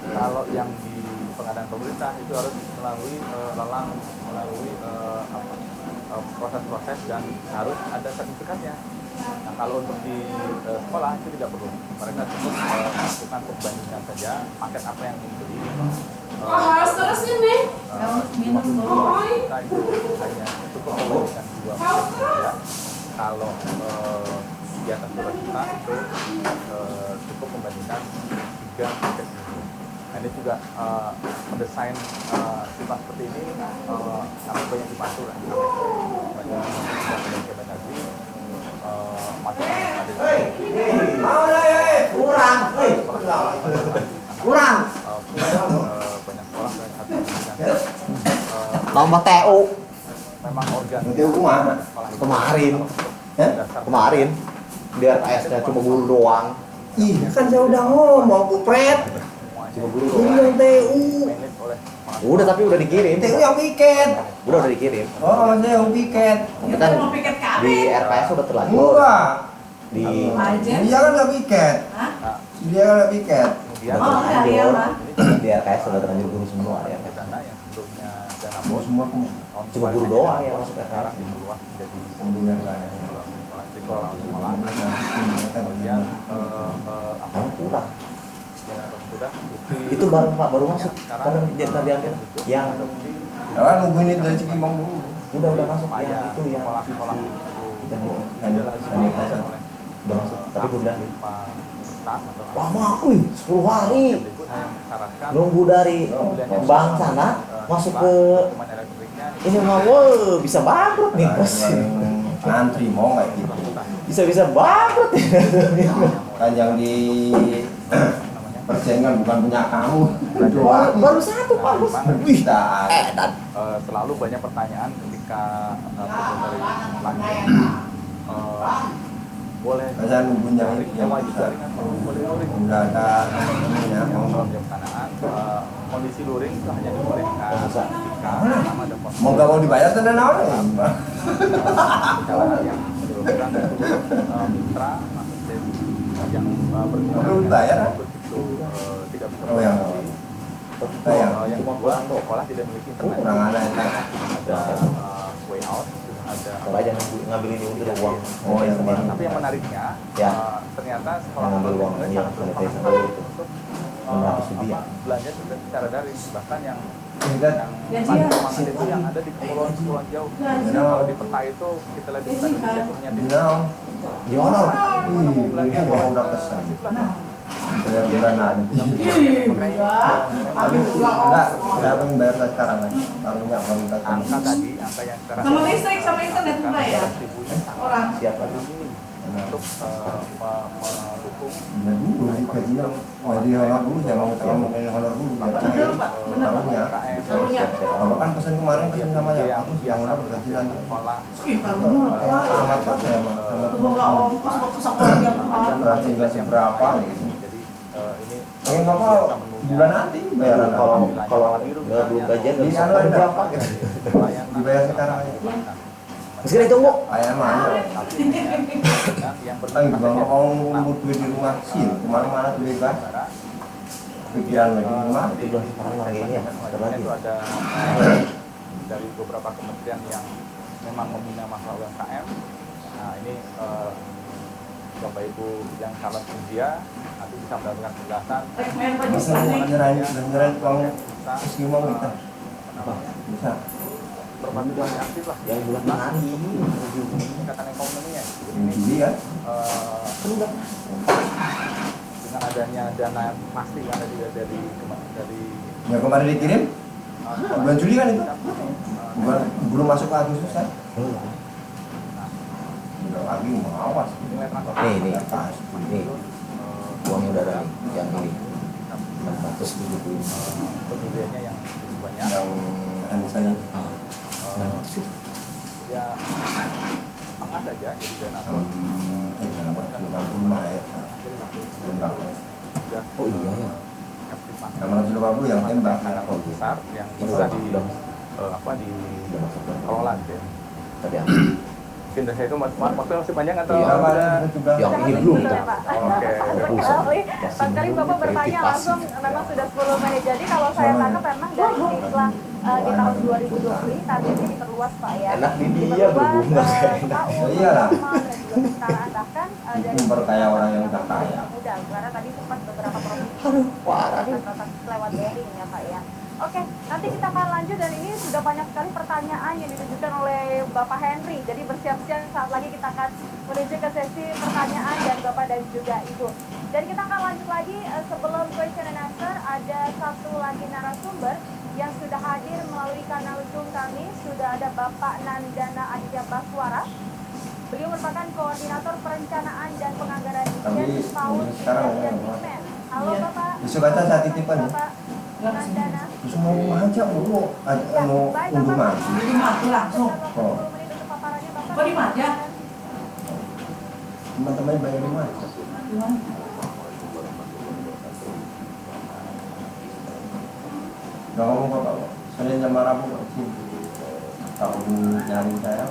Kalau yang di pengadaan pemerintah itu harus melalui lelang, melalui proses-proses dan harus ada sertifikatnya. Nah kalau untuk di sekolah itu tidak perlu, mereka cukup melakukan perbandingan saja paket apa yang dibeli. Harus terus ini. Kita itu hanya cukup membandingkan dua saja. Kalau di atas 2 juta itu cukup membandingkan 3 paket ini. Nah ini juga mendesain sifat seperti ini kami banyak dibantu lah. Banyak Kemendagri masih kurang banyak sekolah dan satu pendidikan nomor TU memang organ TU kemarin di RKS-nya cuma guru doang. Iya kan saya udah ngomong kupret cuma guru doang yang TU udah tapi udah dikirim TU yang piket udah dikirim saya yang piket kan di RKS udah terlanjur di dia kan nggak piket di RKS udah terlanjur guru semua ya dana yang sebelumnya dana bos semua Cuma guru doang yang masuk sekarang diperluas menjadi sekolah kemudian kurang. Sudah Itu baru masuk karena dia tadi ambil yang nungguin itu dari Cikimong dulu. udah masuk yang itu yang sekolah-sekolah udah masuk tapi belum dah tas atau lama 10 hari nunggu dari bank sana masuk ke ini mah bisa bangkrut nih bos. Ngantri mau nggak gitu? Bisa bangkrut Kan yang di persen kan bukan punya kamu. Baru satu Pak Bos. Wih, selalu banyak pertanyaan ketika dari pelanggan boleh saya nunggunya yang wajib udah ada mau jam kanaan kondisi luring itu hanya dibolehkan jika ada mau nggak mau dibayar tenan orang perjalanan yang dilakukan mitra yang perlu bayar begitu tidak bisa yang membuat sekolah tidak memiliki internet ada way out kalau aja ngambil ini untuk uang. Tapi yang menariknya ternyata sekolah ngambil uang yang untuk belanja secara daring, bahkan yang semangat itu yang ada di kepulauan jauh. Kalau di peta itu kita lihat di peta itu hanya di mana? Udah pesan. Bulan nanti. Enggak pengen bayar sekarang lagi. Taruhnya kalau minta angka tadi, angka yang sekarang sama listrik sama internet mulai ya orang siapa untuk mendukung dulu gajinya dari honor dulu jangan ngomongin honor dulu taruhnya kalau kan pesan kemarin pesan sama yang aku yang honor bergaji lagi berarti gaji berapa gitu ini bapak bulan nanti bayaran kalau belum gajian nggak bisa berapa dibayar sekarang aja meski ditunggu ayam mana bang mau ngumpul duit di rumah sih kemana-mana tuh bebas pikiran lagi rumah itu sekarang lagi ini ya itu ada dari beberapa kementerian yang memang membina masalah UMKM. Nah ini Bapak Ibu yang calon kerja nanti bisa mendapatkan penjelasan. nyerahin uang meski mau kita bisa berpartisipasi aktif lah yang bulan hari peningkatan ekonominya. Ini kan dengan adanya dana pasti yang ada dari ya kemarin dikirim bulan Juli kan itu belum masuk ke Agustus kan udah lagi mau awas nih uangnya udah ada nih yang ini 475 pemilihannya yang banyak yang misalnya ya tengah saja jadi dana oh iya ya sama 150 yang tembak besar yang bisa dikelola gitu ya. Tadi mungkin dari itu waktu masih panjang atau yang ini belum oke Pak Karim Bapak bertanya langsung memang sudah 10 menit. Jadi kalau saya tangkap memang dari setelah di tahun 2020 ini targetnya diperluas Pak ya. Enak di dia berbunga iyalah bahkan dari memperkaya orang yang udah kaya mudah karena tadi sempat beberapa provinsi lewat daring ya Pak ya. Oke, nanti kita akan lanjut dan ini sudah banyak sekali pertanyaan yang ditujukan oleh Bapak Henry. Jadi bersiap-siap saat lagi kita akan menuju ke sesi pertanyaan dan Bapak dan juga Ibu. Dan kita akan lanjut lagi sebelum question and answer ada satu lagi narasumber yang sudah hadir melalui kanal Zoom kami. Sudah ada Bapak Nandana Aditya Baswara. Beliau merupakan koordinator perencanaan dan penganggaran Dijen PAUD dan Dikmen. Halo Bapak. besok aja saya titipkan ya Nandana. terus mau aja mau unduh mati langsung kok di mana teman-teman bayar di mana nggak ngomong apa-apa saya jam Rabu kok sih kalau nyari saya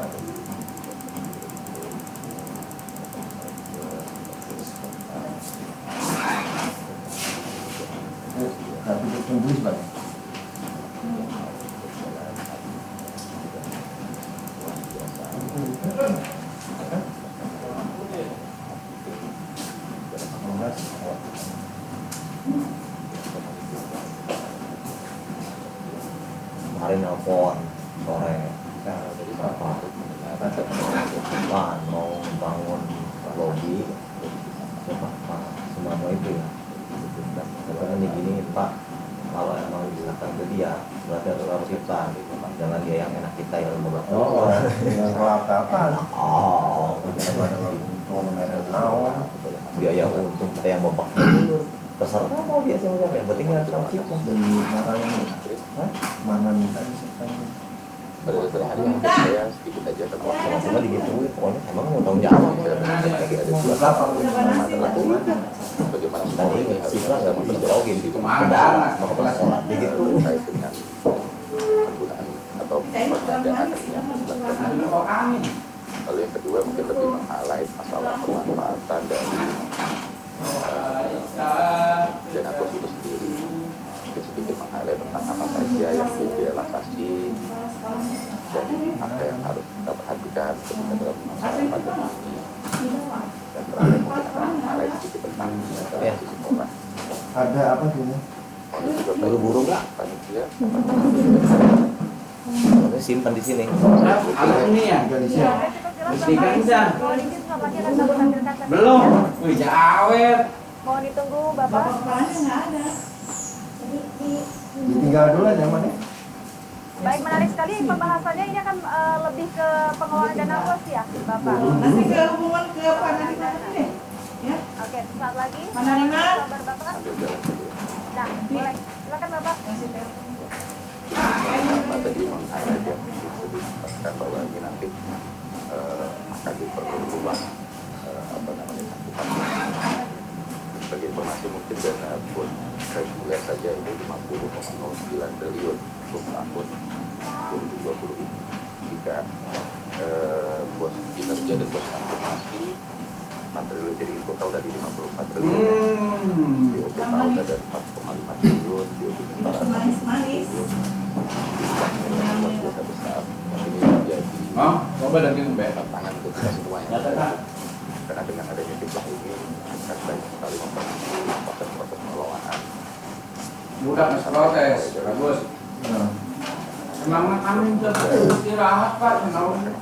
tapi tunggu sebentar Kemarin nelfon sore Pak mau bangun lobby semua itu ya. Karena ini gini Pak, kalau emang diserahkan ke dia berarti harus kita, jangan dia yang enak kita yang membuat. Oh, yang apa-apa. Oh, biaya untung kita yang babak belur. Terserah mau dia siapa yang penting nggak tahu kita. Dari mana minta pada dasar hari yang saya sedikit aja tentang sama digituin pokoknya emang mau tahu jawab bagaimana semua ini harus bisa berlogin itu mau kepala sholat begitu terkait dengan penggunaan atau pengadaan yang dilakukan. Lalu yang kedua mungkin lebih meng-highlight masalah pemanfaatan dari dana kos itu sendiri. Mungkin sedikit meng-highlight tentang apa saja yang direlaksasi dan apa yang harus kita perhatikan ketika dalam masa pandemi ini. Dan terakhir mungkin akan meng-highlight sedikit tentang sisi sekolah. Ada apa sih? buru-buru nggak? Panitia. Simpan di sini. Alat ini ya? Pastikan bisa. Belum. Wih, awet. Mohon ditunggu Bapak. Ditinggal dulu aja mana? Baik, menarik sekali pembahasannya. Ini akan lebih ke pengelolaan dana bos ya, Bapak. Nanti ke hubungan ke Panariman ini. Ya. Oke, sesaat lagi. Panariman. Sabar Bapak. Nah, boleh. Silakan Bapak. Apa tadi meng-highlight yang disebutkan bahwa ini nanti akan diperluas apa namanya cakupan. Sebagai informasi mungkin dana pun reguler saja ini 50,09 triliun untuk tahun 2020 ini. Jika bos kinerja dan bos transformasi 4 triliun, jadi total dari 54 triliun. BOP tahun ada 4,5 triliun, BOP setara 1 triliun. Luar biasa besar. Ini menjadi tantangan untuk kita semua yang karena dengan adanya jumlah ini akan banyak sekali mempermudah proses-proses pengelolaan. Mudah protes, bagus. Semangat kami udah istirahat Pak,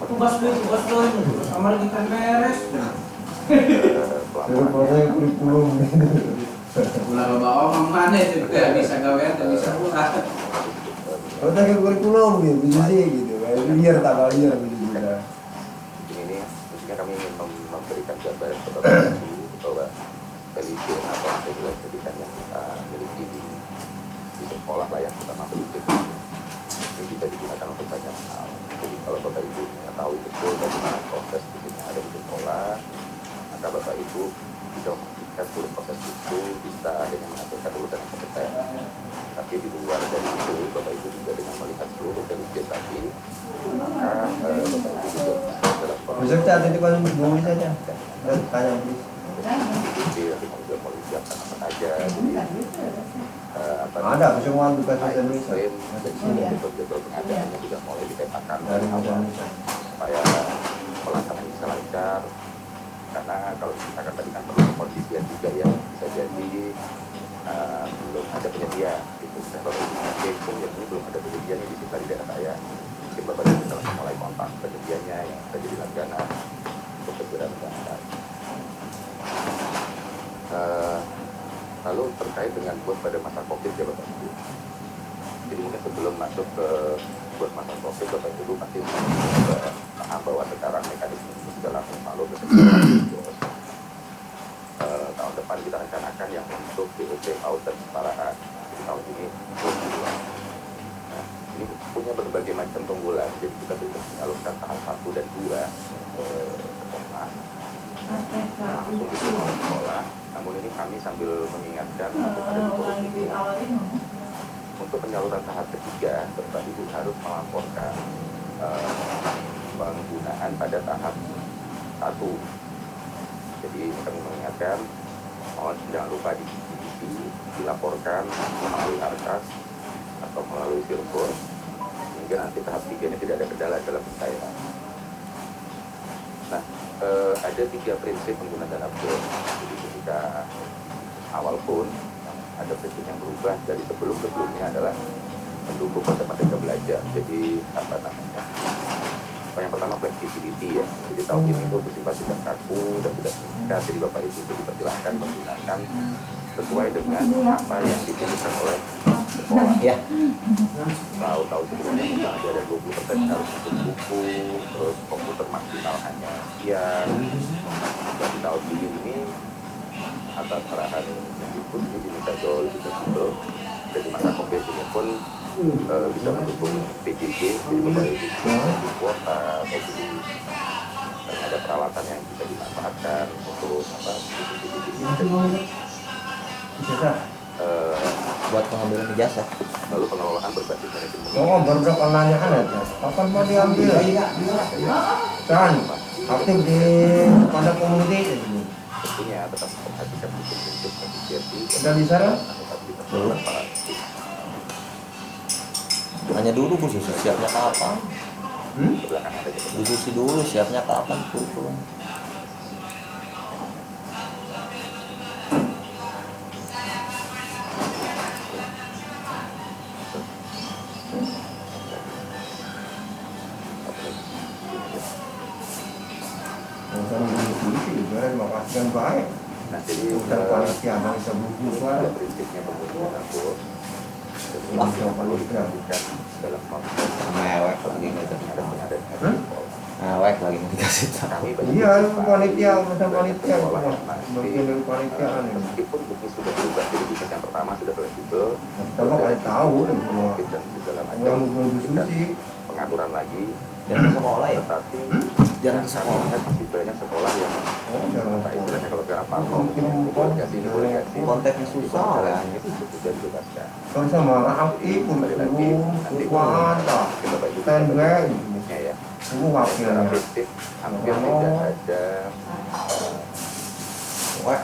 tugas dulu, kamar kita beres. Pelaporan kurikulum. Ulah bawa omong mana itu tidak bisa gawean, tidak bisa pulang. Kalau tak kurikulum gitu, bisa sih gitu. Biar tak bayar gitu. Ini maksudnya kami ingin memberikan gambaran kepada bahwa value atau regular pendidikan yang kita miliki di sekolah lah yang kita miliki ini bisa digunakan untuk banyak hal. Jadi kalau Bapak Ibu mengetahui betul bagaimana proses yang ada di sekolah, maka Bapak Ibu bisa memastikan seluruh proses itu bisa dengan menghasilkan urusan yang kompeten. Tapi di luar dari itu, Bapak Ibu juga dengan melihat seluruh value tadi, maka Bapak Ibu juga bisa dalam proses. Besok saat itu kan berdua saja. Tanya please. Jadi nanti juga mau disiapkan apa saja. Jadi ada kesemuaan tugas social media. Jadwal pengadaannya juga mulai dipetakan dari awal supaya pelaksanaan bisa lancar. Karena kalau kita katakan perlu kondisian juga ya, bisa jadi belum ada penyedia. Itu saya baru ini belum ada penyedianya di sekitar daerah saya. Mungkin Bapak Ibu bisa langsung mulai kontak penyedianya yang bisa jadi langganan untuk segera menjalankan. Lalu terkait dengan bos pada masa COVID ya Bapak Ibu. Jadi mungkin sebelum masuk ke bos masa COVID, Bapak Ibu pasti paham bahwa sekarang mekanisme itu sudah langsung malu ke bos. Tahun depan kita rencanakan yang untuk BOP PAUD dan kesetaraan di tahun ini. Nah, ini punya berbagai macam keunggulan. Jadi kita bisa menyalurkan tahap 1 dan 2 sekolah. Langsung di sekolah. Namun ini kami sambil mengingatkan untuk penyaluran tahap ketiga, Bapak Ibu harus melaporkan penggunaan pada tahap 1. Jadi kami mengingatkan, mohon jangan lupa dilaporkan melalui arkas atau melalui sirkur, hingga nanti tahap 3 ini tidak ada kendala dalam pencairan. ada 3 prinsip penggunaan dana bos. Jadi ketika awal pun ada prinsip yang berubah dari sebelumnya adalah mendukung pada merdeka belajar. Jadi apa namanya? Yang pertama flexibility ya. Jadi tahun ini itu bersifat tidak kaku dan tidak mengikat. Jadi Bapak Ibu itu dipersilakan menggunakan sesuai dengan apa yang diputuskan oleh sekolah. Ya. Tahu sebelumnya misalnya ada 20% harus untuk buku, terus komputer maksimal hanya sekian. Dan di tahun ini atas arahan Mendikbud jadi minta jauh lebih fleksibel. Jadi masa COVID ini pun bisa mendukung PJJ, jadi Bapak Ibu di kuota atau jadi ada peralatan yang bisa dimanfaatkan untuk apa? Buat pengambilan ijazah. Lalu pengelolaan berbasis manajemen. Oh, baru dapat nanyaan aja. Kapan mau diambil? Kan, aktif di pada komunitas ini. Tentunya tetap memperhatikan prinsip efisiensi. Udah bisa kan? Belum. Hanya dulu Bu Susi siapnya kapan? Bu Susi dulu siapnya kapan kurikulum? Yang baik. Nah, jadi panitia bisa buku prinsipnya penggunaan bos. Yang perlu diperhatikan dalam mewek lagi gitu. Mewek lagi mau dikasih tahu. Iya, panitia bagian panitiaan ini. Meskipun buku sudah berubah jadi buku yang pertama sudah fleksibel. Kalau kalian tahu semua. Dan segala macam. Yang diskusi pengaturan lagi. Jangan sekolah ya. Tetapi jangan sekolah. Masih banyak sekolah yang istilahnya kalau sekarang paham konteksnya susah kan. Itu sudah dibebaskan. Kalau sama aktif kurikulum, kuanta, standby, ya. semua wakilnya. Hampir tidak ada.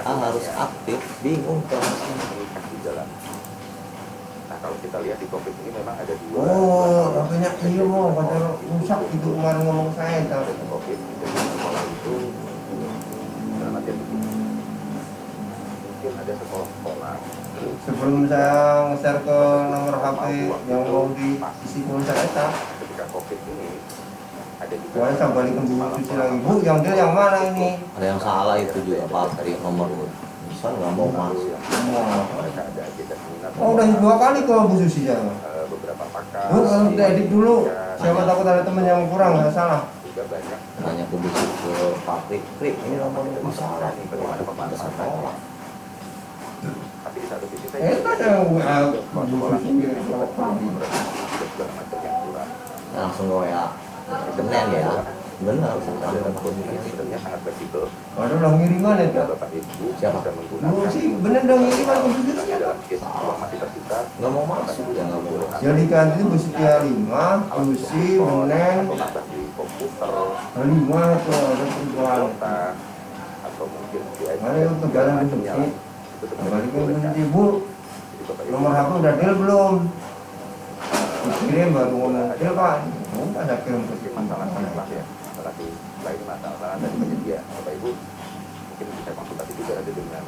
Harus aktif, bingung kan di jalan. Nah kalau kita lihat di COVID ini memang ada 2. Oh, makanya iya mau pada rusak itu kemarin ngomong saya. COVID di sekolah itu dalam artian mungkin ada sekolah-sekolah. Sebelum saya nge-share ke nomor HP yang mau diisi pulsa saya, ketika COVID ini ada juga. Wah, saya balikin dulu cuci lagi. Bu, yang dia yang mana ini? Ada yang salah itu juga Pak dari nomor bisa nggak mau masuk. Mereka ada agenda seminar. Oh, udah 2 kali ke Bu Susi ya. Beberapa pakar. Bu, kalau edit dulu. Siapa takut ada teman yang kurang, nggak salah. Juga banyak. Banyak publik ke pabrik. Ini nomornya masalah nih bagaimana pembahasan sekolah. Tapi di satu sisi saya langsung gue ya Senin ya benar sebenarnya sangat fleksibel. Ada udah ngiriman ya Bapak Ibu siapa Bu sih bener dong ngiriman komputer dalam case uang masih tersisa nggak mau masuk ya nggak boleh jadi kan itu Bu Setia 5 Lucy Menen di komputer 5 itu ada perubahan atau mungkin di mana itu jalan Bu Susi kembali ke Bu Susi Bu nomor HP udah deal belum kirim baru ngomong deal Pak ada kirim ke masalah ya apalagi lain masalah dari penyedia Bapak Ibu mungkin bisa konsultasi juga ada dengan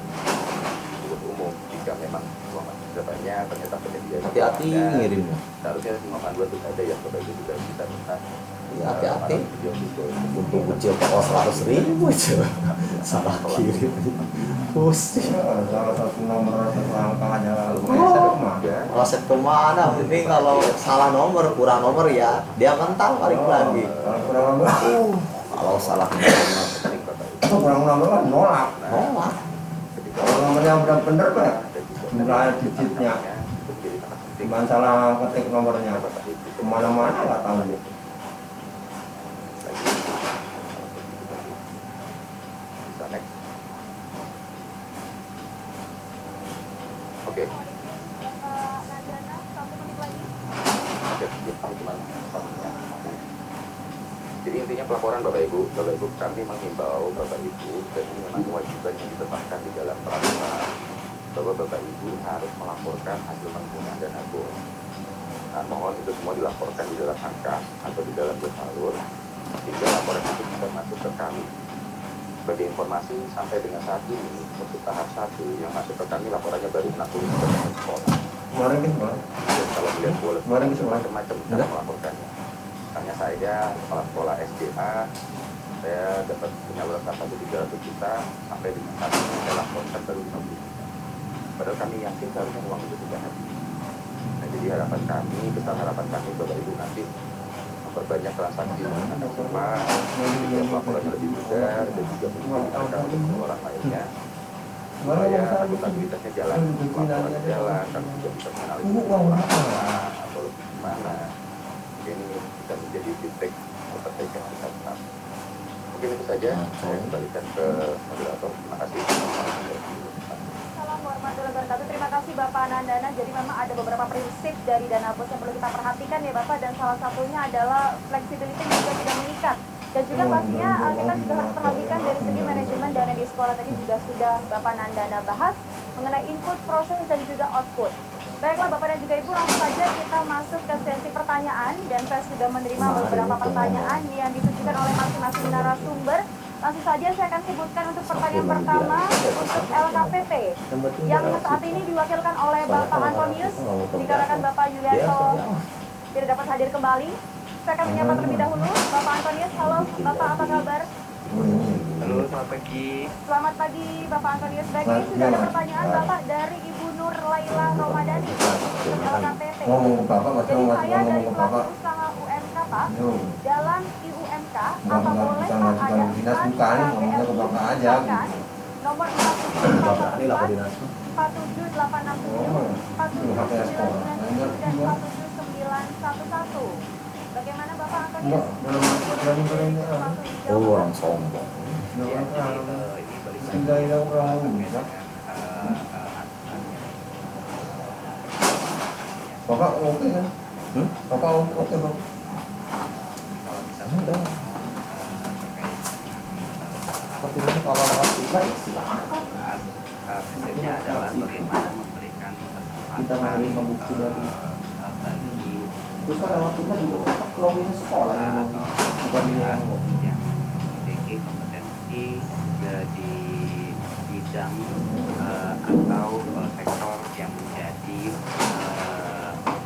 gubernur umum jika memang uang masih banyak ternyata penyedia hati-hati ngirimnya seharusnya semua panduan itu ada yang Bapak Ibu juga bisa minta ya hati-hati untuk kecil kok 100.000 aja salah kirim pusing salah satu nomor satu angka aja resep kemana ini kalau salah nomor kurang nomor ya dia mental balik lagi kalau salah nomor kurang nomor kan nolak kalau nomornya udah bener Pak jumlah digitnya cuma salah ketik nomornya kemana-mana nggak tahu Oke. Jadi intinya pelaporan Bapak Ibu kami menghimbau Bapak Ibu dan ini memang kewajiban yang ditetapkan di dalam peraturan bahwa Bapak Ibu harus melaporkan hasil penggunaan dana bos. Nah, mohon itu semua dilaporkan di dalam angka atau di dalam bersalur sehingga laporan itu bisa masuk ke kami. sebagai informasi sampai dengan saat ini untuk tahap 1 yang masuk ke kami laporannya baru 60 sekolah. Kemarin kan Pak? Dan kalau melihat boleh Kemarin kan macam-macam cara melaporkannya. Misalnya saya kepala sekolah SDA, saya dapat penyaluran 1.300 juta sampai dengan saat ini saya laporkan baru 50 juta. Padahal kami yakin seharusnya uang itu tidak habis. Nah, jadi harapan kami, besar harapan kami Bapak Ibu nanti memperbanyak transaksi dengan cepat, sehingga pelaporannya lebih mudah dan juga memudahkan untuk orang lainnya. Supaya akuntabilitasnya jalan, pelaporannya jalan, kami juga bisa menganalisis atau lebih gimana. Ini bisa menjadi titik perbaikan kita tetap. Mungkin itu saja, saya kembalikan ke moderator. Terima kasih. Assalamualaikum warahmatullahi wabarakatuh. Terima kasih Bapak Nandana. Jadi memang ada beberapa prinsip dari dana bos yang perlu kita perhatikan ya Bapak, dan salah satunya adalah flexibility juga tidak mengikat. Dan juga pastinya kita juga harus perhatikan dari segi manajemen dana di sekolah. Tadi juga sudah Bapak Nandana bahas mengenai input, proses, dan juga output. Baiklah Bapak dan juga Ibu, langsung saja kita masuk ke sesi pertanyaan. Dan saya sudah menerima beberapa pertanyaan yang ditujukan oleh masing-masing narasumber. Langsung saja saya akan sebutkan untuk pertanyaan pertama untuk LKPP yang saat ini diwakilkan oleh Bapak Antonius, dikarenakan Bapak Yulianto tidak dapat hadir kembali. Saya akan menyapa terlebih dahulu Bapak Antonius. Halo Bapak, apa kabar? Halo, selamat pagi. Selamat pagi Bapak Antonius. Baik, ini sudah ada pertanyaan Bapak dari Ibu Nur Laila Romadani untuk LKPP. Jadi saya dari pelaku usaha UMK Pak, dalam IUMK apa boleh Pak ada iklan BLI nomor 4747 47867 dan 47911. Bagaimana Bapak Antonius? Orang sombong. Bapak oke kan? Bapak oke Bang? Udah. Seperti ini kalau kita silakan. Prinsipnya adalah bagaimana memberikan Kita menerima bukti dari terus kan waktu kita juga kalau ini sekolah yang bukan yang memiliki kompetensi di bidang atau sektor yang menjadi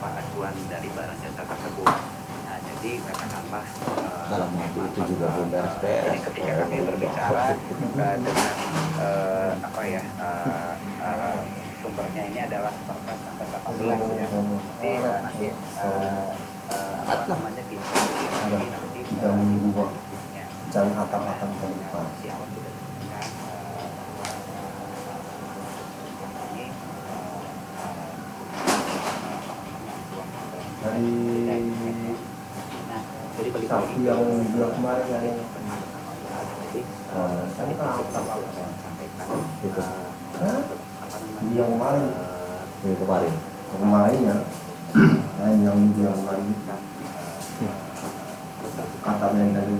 acuan dari barang jasa tersebut. Nah, jadi katakanlah dalam waktu itu juga beres-beres. Ketika kami berbicara dengan sumbernya ini adalah Perpres sampai 18 ya. Jadi nanti namanya bisa nanti jangan hatam-hatam ke depan. Dari sapi yang bilang kemarin kan saya yang kemarin kemarinnya yang bilang kemarin katanya dari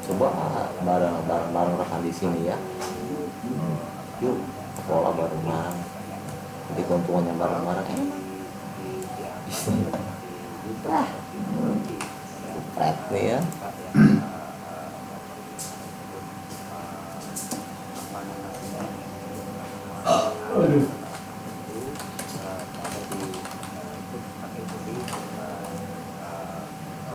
coba bareng rekan di sini ya, yuk sekolah bareng-bareng, jadi keuntungannya bareng-bareng nih ya.